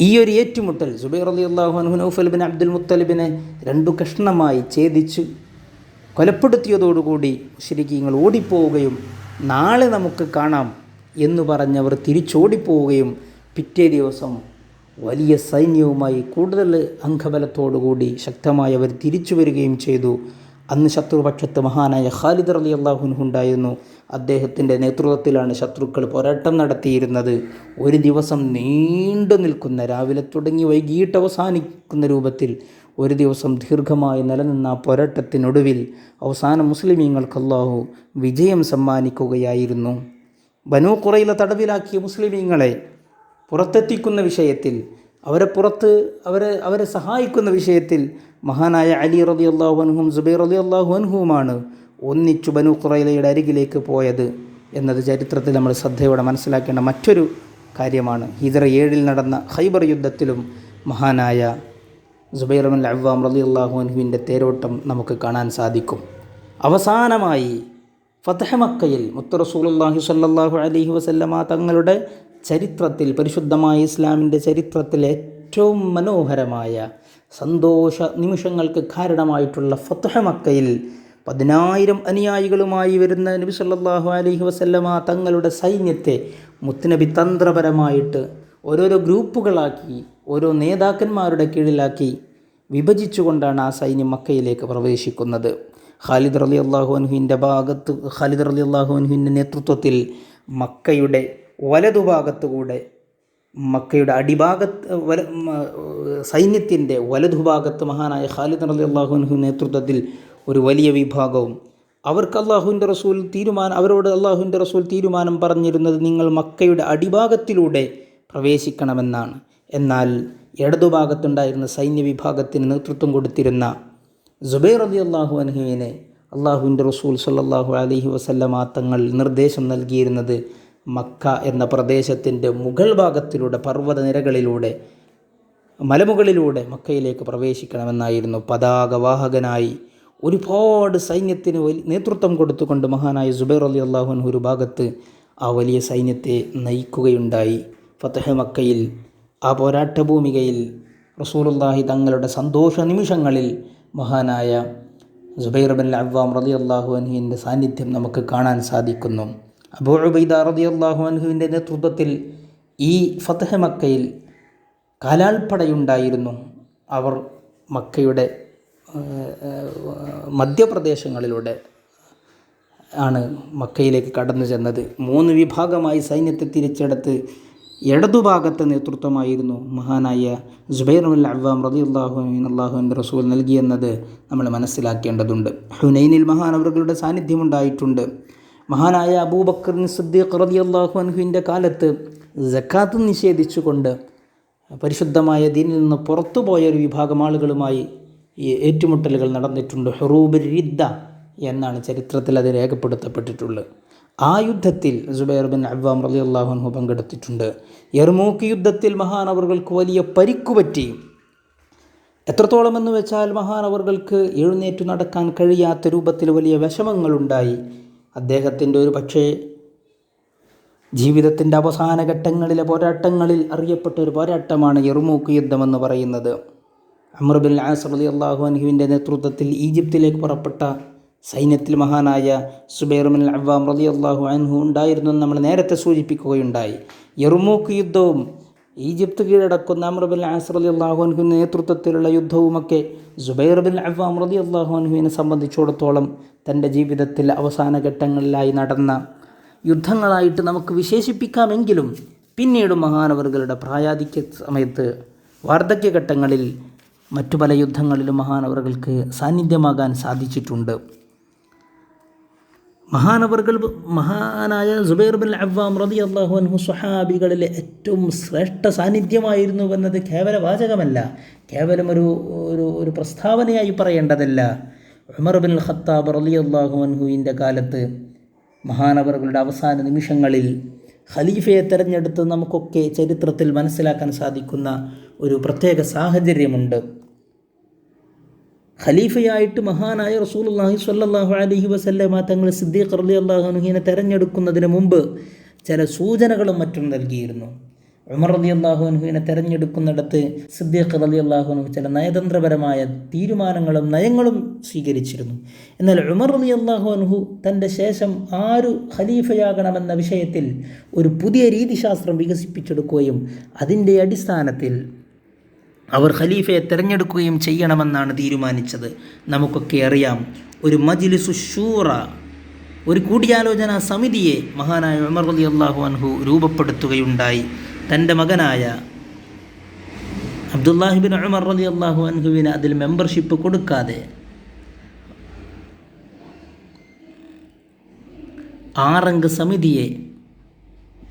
ഈ ഒരു ഏറ്റുമുട്ടൽ സുബൈർ റളിയല്ലാഹു അൻഹു നൗഫൽ ബിൻ അബ്ദുൽ മുത്തലിബിനെ 2 കഷ്ണമായി ഛേദിച്ച് കൊലപ്പെടുത്തിയതോടുകൂടി മുശ്രിക്കീങ്ങൾ ഓടിപ്പോവുകയും നാളെ നമുക്ക് കാണാം എന്ന് പറഞ്ഞവർ തിരിച്ചോടിപ്പോവുകയും പിറ്റേ ദിവസം വലിയ സൈന്യവുമായി കൂടുതൽ അംഗബലത്തോടുകൂടി ശക്തമായി അവർ തിരിച്ചു വരികയും ചെയ്തു. അന്ന് ശത്രുപക്ഷത്ത് മഹാനായ ഖാലിദ് റളിയല്ലാഹു അൻഹു ഉണ്ടായിരുന്നു. അദ്ദേഹത്തിൻ്റെ നേതൃത്വത്തിലാണ് ശത്രുക്കൾ പോരാട്ടം നടത്തിയിരുന്നത്. ഒരു ദിവസം നീണ്ടു നിൽക്കുന്ന, രാവിലെ തുടങ്ങി വൈകിട്ട് അവസാനിക്കുന്ന രൂപത്തിൽ ഒരു ദിവസം ദീർഘമായി നിലനിന്ന പോരാട്ടത്തിനൊടുവിൽ അവസാനം മുസ്ലിമീങ്ങൾക്ക് അല്ലാഹു വിജയം സമ്മാനിക്കുകയായിരുന്നു. ബനൂ ഖുറൈള തടവിലാക്കിയ മുസ്ലിമീങ്ങളെ പുറത്തെത്തിക്കുന്ന വിഷയത്തിൽ, അവരെ സഹായിക്കുന്ന വിഷയത്തിൽ മഹാനായ അലി റളിയല്ലാഹു അൻഹും സുബൈർ റളിയല്ലാഹു അൻഹുവുമാണ് ഒന്നിച്ചു ബനൂ ഖുറൈളയുടെ അരികിലേക്ക് പോയത് എന്നത് ചരിത്രത്തിൽ നമ്മൾ ശ്രദ്ധയോടെ മനസ്സിലാക്കേണ്ട മറ്റൊരു കാര്യമാണ്. ഹിജ്റ 7 നടന്ന ഖൈബർ യുദ്ധത്തിലും മഹാനായ സുബൈർ ബിൻ അവ്വാം റളിയല്ലാഹു അൻഹുവിൻ്റെ തേരോട്ടം നമുക്ക് കാണാൻ സാധിക്കും. അവസാനമായി ഫത്ഹ് മക്കയിൽ മുത്ത് റസൂലുള്ളാഹി സ്വല്ലല്ലാഹു അലൈഹി വസല്ലമ തങ്ങളുടെ ചരിത്രത്തിൽ, പരിശുദ്ധമായ ഇസ്ലാമിൻ്റെ ചരിത്രത്തിൽ ഏറ്റവും മനോഹരമായ സന്തോഷ നിമിഷങ്ങൾക്ക് കാരണമായിട്ടുള്ള ഫത്ഹ് മക്കയിൽ 10,000 അനുയായികളുമായി വരുന്ന നബി സല്ലല്ലാഹു അലൈഹി വസല്ലമ തങ്ങളുടെ സൈന്യത്തെ മുത്തുനബി തന്ത്രപരമായിട്ട് ഓരോരോ ഗ്രൂപ്പുകളാക്കി, ഓരോ നേതാക്കന്മാരുടെ കീഴിലാക്കി വിഭജിച്ചുകൊണ്ടാണ് ആ സൈന്യം മക്കയിലേക്ക് പ്രവേശിക്കുന്നത്. ഖാലിദ് റളിയല്ലാഹു അൻഹുവിൻ്റെ നേതൃത്വത്തിൽ മക്കയുടെ വലതുഭാഗത്തുകൂടെ, മക്കയുടെ സൈന്യത്തിൻ്റെ വലതുഭാഗത്ത് മഹാനായ ഖാലിദ് റളിയല്ലാഹു അൻഹു നേതൃത്വത്തിൽ ഒരു വലിയ വിഭാഗവും അവർക്ക് അവരോട് അള്ളാഹുവിൻ്റെ റസൂൽ തീരുമാനം പറഞ്ഞിരുന്നത് നിങ്ങൾ മക്കയുടെ അടിഭാഗത്തിലൂടെ പ്രവേശിക്കണമെന്നാണ്. എന്നാൽ ഇടതുഭാഗത്തുണ്ടായിരുന്ന സൈന്യവിഭാഗത്തിന് നേതൃത്വം കൊടുത്തിരുന്ന സുബൈർ റളിയല്ലാഹു അൻഹുവിനെ അള്ളാഹുവിൻ്റെ റസൂൽ സ്വല്ലല്ലാഹു അലൈഹി വസല്ലമ തങ്ങൾ നിർദ്ദേശം നൽകിയിരുന്നത് മക്ക എന്ന പ്രദേശത്തിൻ്റെ മുകൾ ഭാഗത്തിലൂടെ, പർവ്വതനിരകളിലൂടെ, മലമുകളിലൂടെ മക്കയിലേക്ക് പ്രവേശിക്കണമെന്നായിരുന്നു. പതാകവാഹകനായി ഒരുപാട് സൈന്യത്തിന് നേതൃത്വം കൊടുത്തുകൊണ്ട് മഹാനായ സുബൈർ റളിയല്ലാഹു അൻഹു ഒരു ഭാഗത്ത് ആ വലിയ സൈന്യത്തെ നയിക്കുകയുണ്ടായി. ഫതഹ് മക്കയിൽ, ആ പോരാട്ടഭൂമികയിൽ റസൂലുള്ളാഹി തങ്ങളുടെ സന്തോഷ നിമിഷങ്ങളിൽ മഹാനായ സുബൈർ ബിൻ അവ്വാം റളിയല്ലാഹു അൻഹുവിൻ്റെ സാന്നിധ്യം നമുക്ക് കാണാൻ സാധിക്കുന്നു. അബൂ ഉബൈദ റളിയല്ലാഹു അൻഹുവിൻ്റെ നേതൃത്വത്തിൽ ഈ ഫതഹ് മക്കയിൽ കാലാൾപ്പടയുണ്ടായിരുന്നു. അവർ മക്കയുടെ മധ്യപ്രദേശങ്ങളിലൂടെ ആണ് മക്കയിലേക്ക് കടന്നു ചെന്നത്. 3 വിഭാഗമായി സൈന്യത്തെ തിരിച്ചെടുത്ത് ഇടതുഭാഗത്തെ നേതൃത്വമായിരുന്നു മഹാനായ സുബൈർ ബിൻ അവ്വാം റളിയല്ലാഹു അൻഹു അല്ലാഹുവിൻ്റെ റസൂൽ നൽകിയെന്നത് നമ്മൾ മനസ്സിലാക്കേണ്ടതുണ്ട്. ഹുനൈനിൽ മഹാനവറുകളുടെ സാന്നിധ്യമുണ്ടായിട്ടുണ്ട്. മഹാനായ അബൂബക്കർ സിദ്ദീഖ് റളിയല്ലാഹു അൻഹുവിൻ്റെ കാലത്ത് സക്കാത്ത് നിഷേധിച്ചുകൊണ്ട് പരിശുദ്ധമായ ദീനിൽ നിന്ന് പുറത്തുപോയ ഒരു വിഭാഗം ആളുകളുമായി ഈ ഏറ്റുമുട്ടലുകൾ നടന്നിട്ടുണ്ട്. ഹുറൂബ് റിദ്ദ എന്നാണ് ചരിത്രത്തിൽ അത് രേഖപ്പെടുത്തപ്പെട്ടിട്ടുള്ളത്. ആ യുദ്ധത്തിൽ സുബൈർ ബിൻ അവ്വാം റളിയല്ലാഹു അൻഹു പങ്കെടുത്തിട്ടുണ്ട്. യർമൂക്ക് യുദ്ധത്തിൽ മഹാനവറുകൾക്ക് വലിയ പരിക്കുപറ്റി. എത്രത്തോളം എന്ന് വെച്ചാൽ മഹാനവറുകൾക്ക് എഴുന്നേറ്റു നടക്കാൻ കഴിയാത്ത രൂപത്തിൽ വലിയ വിഷമങ്ങളുണ്ടായി. അദ്ദേഹത്തിൻ്റെ ഒരു പക്ഷേ ജീവിതത്തിൻ്റെ അവസാന ഘട്ടങ്ങളിലെ പോരാട്ടങ്ങളിൽ അറിയപ്പെട്ട ഒരു പോരാട്ടമാണ് യർമൂക്ക് യുദ്ധമെന്ന് പറയുന്നത്. അംർ ബിൻ ആസ് റളിയല്ലാഹു അൻഹുവിൻ്റെ നേതൃത്വത്തിൽ ഈജിപ്തിലേക്ക് പുറപ്പെട്ട സൈന്യത്തിൽ മഹാനായ സുബൈർ ബിൻ അവ്വാം റളിയല്ലാഹു അൻഹു ഉണ്ടായിരുന്നു എന്ന് നമ്മൾ നേരത്തെ സൂചിപ്പിക്കുകയുണ്ടായി. യർമൂക്ക് യുദ്ധവും ഈജിപ്ത് കീഴടക്കുന്ന അംർ ബിൻ ആസ് റളിയല്ലാഹു അൻഹുവിൻ്റെ നേതൃത്വത്തിലുള്ള യുദ്ധവുമൊക്കെ സുബൈർ ബിൻ അവ്വാം റളിയല്ലാഹു അൻഹുവിനെ സംബന്ധിച്ചിടത്തോളം തൻ്റെ ജീവിതത്തിൽ അവസാന ഘട്ടങ്ങളിലായി നടന്ന യുദ്ധങ്ങളായിട്ട് നമുക്ക് വിശേഷിപ്പിക്കാമെങ്കിലും പിന്നീട് മഹാനവറുകളുടെ പ്രായാധിക്യ സമയത്ത്, വാർദ്ധക്യഘട്ടങ്ങളിൽ മറ്റു പല യുദ്ധങ്ങളിലും മഹാനവറുകൾക്ക് സാന്നിധ്യമാകാൻ സാധിച്ചിട്ടുണ്ട്. മഹാനായ സുബൈർ ബിൻ അവ്വാം റളിയല്ലാഹു അൻഹു സ്വഹാബികളിലെ ഏറ്റവും ശ്രേഷ്ഠ സാന്നിധ്യമായിരുന്നുവെന്നത് കേവല വാചകമല്ല, കേവലം ഒരു പ്രസ്താവനയായി പറയേണ്ടതല്ല. ഉമർ ബിൻ ഖത്താബ് റളിയല്ലാഹു അൻഹുവിൻ്റെ കാലത്ത് മഹാനവറുകളുടെ അവസാന നിമിഷങ്ങളിൽ ഖലീഫയെ തിരഞ്ഞെടുത്ത് നമുക്കൊക്കെ ചരിത്രത്തിൽ മനസ്സിലാക്കാൻ സാധിക്കുന്ന ഒരു പ്രത്യേക സാഹചര്യമുണ്ട്. ഖലീഫയായിട്ട് മഹാനായ റസൂലുള്ളാഹി സ്വല്ലല്ലാഹു അലൈഹി വസല്ലമ തങ്ങൾ സിദ്ദീഖ് റളിയല്ലാഹു അൻഹുവിനെ തിരഞ്ഞെടുക്കുന്നതിന് മുമ്പ് ചില സൂചനകളും മറ്റും നൽകിയിരുന്നു. ഉമർ റളിയല്ലാഹു അൻഹുവിനെ തിരഞ്ഞെടുക്കുന്നിടത്ത് സിദ്ദീഖ് റളിയല്ലാഹു അൻഹു ചില നയതന്ത്രപരമായ തീരുമാനങ്ങളും നയങ്ങളും സ്വീകരിച്ചിരുന്നു. എന്നാൽ ഉമർ റളിയല്ലാഹു അൻഹു തൻ്റെ ശേഷം ആരു ഖലീഫയാകണമെന്ന വിഷയത്തിൽ ഒരു പുതിയ രീതിശാസ്ത്രം വികസിപ്പിച്ചെടുക്കുകയും അതിൻ്റെ അടിസ്ഥാനത്തിൽ അവർ ഖലീഫയെ തിരഞ്ഞെടുക്കുകയും ചെയ്യണമെന്നാണ് തീരുമാനിച്ചത്. നമുക്കൊക്കെ അറിയാം, ഒരു മജ്ലിസു ശൂറ, ഒരു കൂടിയാലോചനാ സമിതിയെ മഹാനായ ഉമർ റളിയല്ലാഹു അൻഹു രൂപപ്പെടുത്തുകയുണ്ടായി. തൻ്റെ മകനായ അബ്ദുല്ലാഹി ബിൻ ഉമർ റളിയല്ലാഹു അൻഹുവിന് അതിൽ മെമ്പർഷിപ്പ് കൊടുക്കാതെ 6 അംഗ സമിതിയെ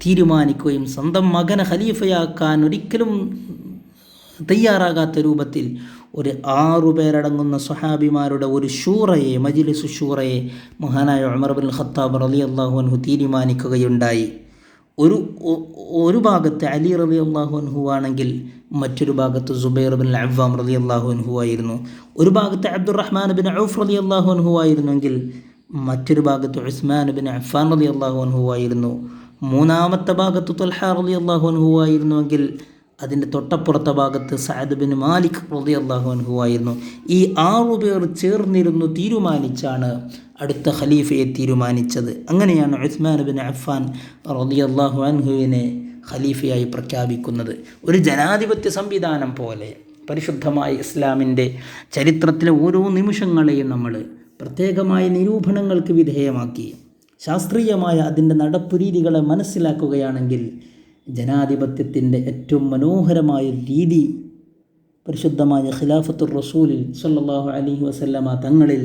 തീരുമാനിക്കുകയും സ്വന്തം മകനെ ഖലീഫയാക്കാൻ ഒരിക്കലും തയ്യാറാകാത്ത രൂപത്തിൽ ഒരു 6 പേരടങ്ങുന്ന സ്വഹാബിമാരുടെ ഒരു ഷൂറയെ, മജ്ലിസു ഷൂറയെ മഹാനായ ഉമർ ബിൻ ഖത്താബ് റളിയല്ലാഹു അൻഹു തീരുമാനിക്കുകയുണ്ടായി. ഒരു ഭാഗത്ത് അലി റളിയല്ലാഹു അൻഹു ആണെങ്കിൽ മറ്റൊരു ഭാഗത്ത് സുബൈർ ബിൻ അവ്വാം റളിയല്ലാഹു അൻഹു ആയിരുന്നു. ഒരു ഭാഗത്ത് അബ്ദുറഹ്മാൻ ബിൻ ഔഫ് റളിയല്ലാഹു അൻഹു ആയിരുന്നെങ്കിൽ മറ്റൊരു ഭാഗത്ത് ഉസ്മാൻ ബിൻ അഫ്ഫാൻ റളിയല്ലാഹു അൻഹു ആയിരുന്നു. മൂന്നാമത്തെ ഭാഗത്ത് ത്വൽഹ റളിയല്ലാഹു അൻഹു ആയിരുന്നുവെങ്കിൽ അതിൻ്റെ തൊട്ടപ്പുറത്തെ ഭാഗത്ത് സഅദ് ബിൻ മാലിക് റളിയല്ലാഹു അൻഹു ആയിരുന്നു. ഈ 6 പേർ ചേർന്നിരുന്നു തീരുമാനിച്ചാണ് അടുത്ത ഖലീഫയെ തീരുമാനിച്ചത്. അങ്ങനെയാണ് ഉസ്മാൻ ബിൻ അഫ്ഫാൻ റളിയല്ലാഹു അൻഹുവിനെ ഖലീഫയായി പ്രഖ്യാപിക്കുന്നത്. ഒരു ജനാധിപത്യ സംവിധാനം പോലെ പരിശുദ്ധമായ ഇസ്ലാമിൻ്റെ ചരിത്രത്തിലെ ഓരോ നിമിഷങ്ങളെയും നമ്മൾ പ്രത്യേകമായ നിരൂപണങ്ങൾക്ക് വിധേയമാക്കി ശാസ്ത്രീയമായ അതിൻ്റെ നടപ്പു രീതികളെ മനസ്സിലാക്കുകയാണെങ്കിൽ ജനാധിപത്യത്തിൻ്റെ ഏറ്റവും മനോഹരമായ രീതി പരിശുദ്ധമായ ഖിലാഫത്തുർ റസൂലിൽ സ്വല്ലല്ലാഹു അലൈഹി വസല്ലമ തങ്ങളിൽ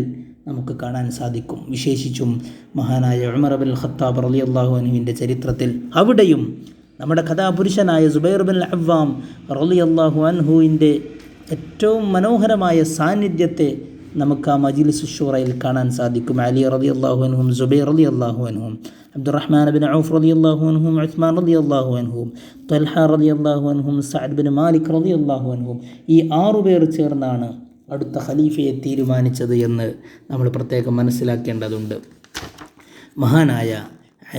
നമുക്ക് കാണാൻ സാധിക്കും. വിശേഷിച്ചും മഹാനായ ഉമർ ബിൻ ഖത്താബ് റളിയല്ലാഹു അൻഹുവിൻ്റെ ചരിത്രത്തിൽ അവിടെയും നമ്മുടെ കഥാപുരുഷനായ സുബൈർ ബിൻ അവ്വാം റളിയല്ലാഹു അൻഹുവിൻ്റെ ഏറ്റവും മനോഹരമായ സാന്നിധ്യത്തെ നമുക്ക് ആ മജ്ലിസ് ശൂറയിൽ കാണാൻ സാധിക്കും. അലി റളിയല്ലാഹു അൻഹും, സുബൈർ റളിയല്ലാഹു അൻഹും, അബ്ദുറഹ്മാൻ ബിൻ ഔഫ് റളിയല്ലാഹു അൻഹും, ഉസ്മാൻ റളിയല്ലാഹു അൻഹും, ത്വൽഹ റളിയല്ലാഹു അൻഹും, സഅദ് ബിൻ മാലിക് റളിയല്ലാഹു അൻഹും, ഈ 6 പേർ ചേർന്നാണ് അടുത്ത ഖലീഫയെ തീരുമാനിച്ചത് എന്ന് നമ്മൾ പ്രത്യേകം മനസ്സിലാക്കേണ്ടതുണ്ട്. മഹാനായ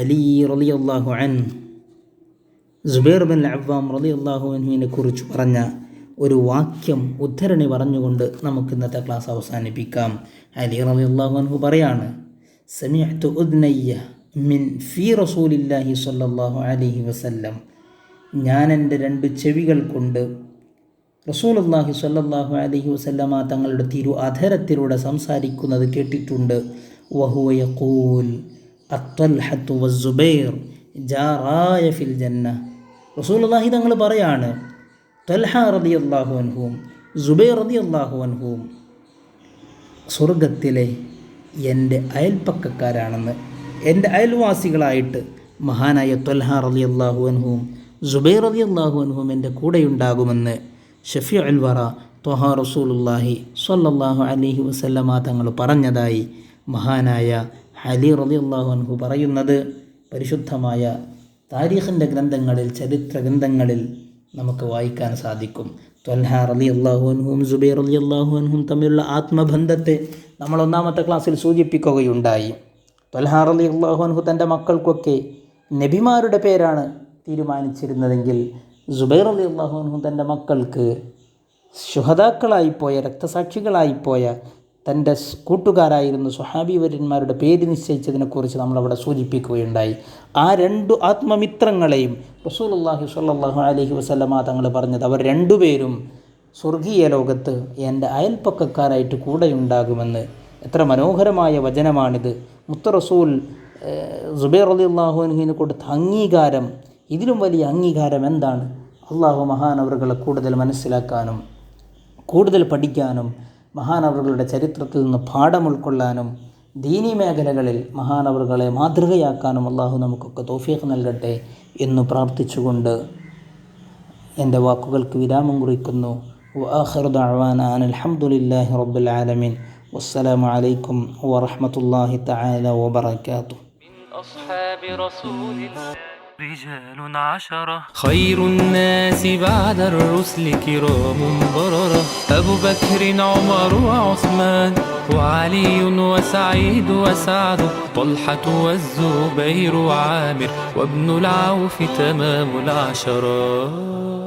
അലി റളിയല്ലാഹു അൻഹു സുബൈർ ബിൻ അവ്വാം റളിയല്ലാഹു അൻഹുവിനെ കുറിച്ച് പറഞ്ഞ ഒരു വാക്യം ഉദ്ധരണി പറഞ്ഞുകൊണ്ട് നമുക്ക് ഇന്നത്തെ ക്ലാസ് അവസാനിപ്പിക്കാം. അലി റളിയല്ലാഹു അൻഹു പറയാണ്, സമിഅ്തു ഉദ്നയ്യ മിൻ ഫീ റസൂലില്ലാഹി സ്വല്ലല്ലാഹു അലൈഹി വസല്ലം, ഞാൻ എൻ്റെ 2 ചെവികൾ കൊണ്ട് റസൂലുള്ളാഹി സ്വല്ലല്ലാഹു അലൈഹി വസല്ലമ തങ്ങളുടെ അധരത്തിലൂടെ സംസാരിക്കുന്നത് കേട്ടിട്ടുണ്ട്. വഹുവ യഖൂൽ അത്വൽഹത്തു വസ്സുബൈർ ജാറായ ഫിൽ ജന്ന. റസൂലുള്ളാഹി തങ്ങൾ പറയാണ്, ത്വൽഹ റളിയല്ലാഹു അൻഹും സുബൈർ റളിയല്ലാഹു അൻഹും സ്വർഗത്തിലെ എൻ്റെ അയൽപ്പക്കക്കാരാണെന്ന്, എൻ്റെ അയൽവാസികളായിട്ട് മഹാനായ ത്വൽഹ റളിയല്ലാഹു അൻഹും സുബൈർ റളിയല്ലാഹു അൻഹും എൻ്റെ കൂടെയുണ്ടാകുമെന്ന് ഷഫീഉൽ വറ ത്വഹ റസൂലുള്ളാഹി സ്വല്ലല്ലാഹു അലൈഹി വസല്ലമ തങ്ങൾ പറഞ്ഞതായി മഹാനായ അലി റളിയല്ലാഹു അൻഹു പറയുന്നത് പരിശുദ്ധമായ താരീഖിൻ്റെ ഗ്രന്ഥങ്ങളിൽ, ചരിത്ര ഗ്രന്ഥങ്ങളിൽ നമുക്ക് വായിക്കാൻ സാധിക്കും. ത്വൽഹ റളിയല്ലാഹു അൻഹും സുബൈർ റളിയല്ലാഹു അൻഹും തമ്മിലുള്ള ആത്മബന്ധത്തെ നമ്മൾ 1-ാമത്തെ ക്ലാസ്സിൽ സൂചിപ്പിക്കുകയുണ്ടായി. ത്വൽഹ റളിയല്ലാഹു അൻഹു തൻ്റെ മക്കൾക്കൊക്കെ നബിമാരുടെ പേരാണ് തീരുമാനിച്ചിരുന്നതെങ്കിൽ സുബൈർ റളിയല്ലാഹു അൻഹു തൻ്റെ മക്കൾക്ക് ശുഹദാക്കളായിപ്പോയ, രക്തസാക്ഷികളായിപ്പോയ തൻ്റെ കൂട്ടുകാരായിരുന്ന സ്വഹാബിവര്യന്മാരുടെ പേര് നിശ്ചയിച്ചതിനെക്കുറിച്ച് നമ്മളവിടെ സൂചിപ്പിക്കുകയുണ്ടായി. ആ 2 ആത്മമിത്രങ്ങളെയും റസൂലുള്ളാഹി സ്വല്ലല്ലാഹു അലൈഹി വസല്ലമ തങ്ങൾ പറഞ്ഞത് അവർ 2 പേരും സ്വർഗീയ ലോകത്ത് എൻ്റെ അയൽപ്പക്കക്കാരായിട്ട് കൂടെയുണ്ടാകുമെന്ന്. എത്ര മനോഹരമായ വചനമാണിത്! മുത്ത റസൂൽ സുബൈർ റളിയല്ലാഹു അൻഹുവിന് കൊടുത്ത അംഗീകാരം, ഇതിലും വലിയ അംഗീകാരം എന്താണ്? അള്ളാഹു മഹാനവറുകളെ കൂടുതൽ മനസ്സിലാക്കാനും കൂടുതൽ പഠിക്കാനും മഹാനവറുകളുടെ ചരിത്രത്തിൽ നിന്ന് പാഠം ഉൾക്കൊള്ളാനും ദീനീ മേഖലകളിൽ മഹാനവറുകളെ മാതൃകയാക്കാനും അള്ളാഹു നമുക്കൊക്കെ തൗഫീഖ് നൽകട്ടെ എന്ന് പ്രാർത്ഥിച്ചുകൊണ്ട് എൻ്റെ വാക്കുകൾക്ക് വിരാമം കുറിക്കുന്നു. വആഖിറു ദഅ്വാനാ അനിൽ ഹംദുലില്ലാഹി റബ്ബിൽ ആലമീൻ. വസ്സലാമു അലൈക്കും വറഹ്മത്തുള്ളാഹി തആല വബറകാതുഹു. أصحاب رسول الله رجال 10 خير الناس بعد الرسل كرام بررة أبو بكر عمر وعثمان وعلي وسعيد وسعد طلحة والزبير وعامر وابن العوف تمام 10.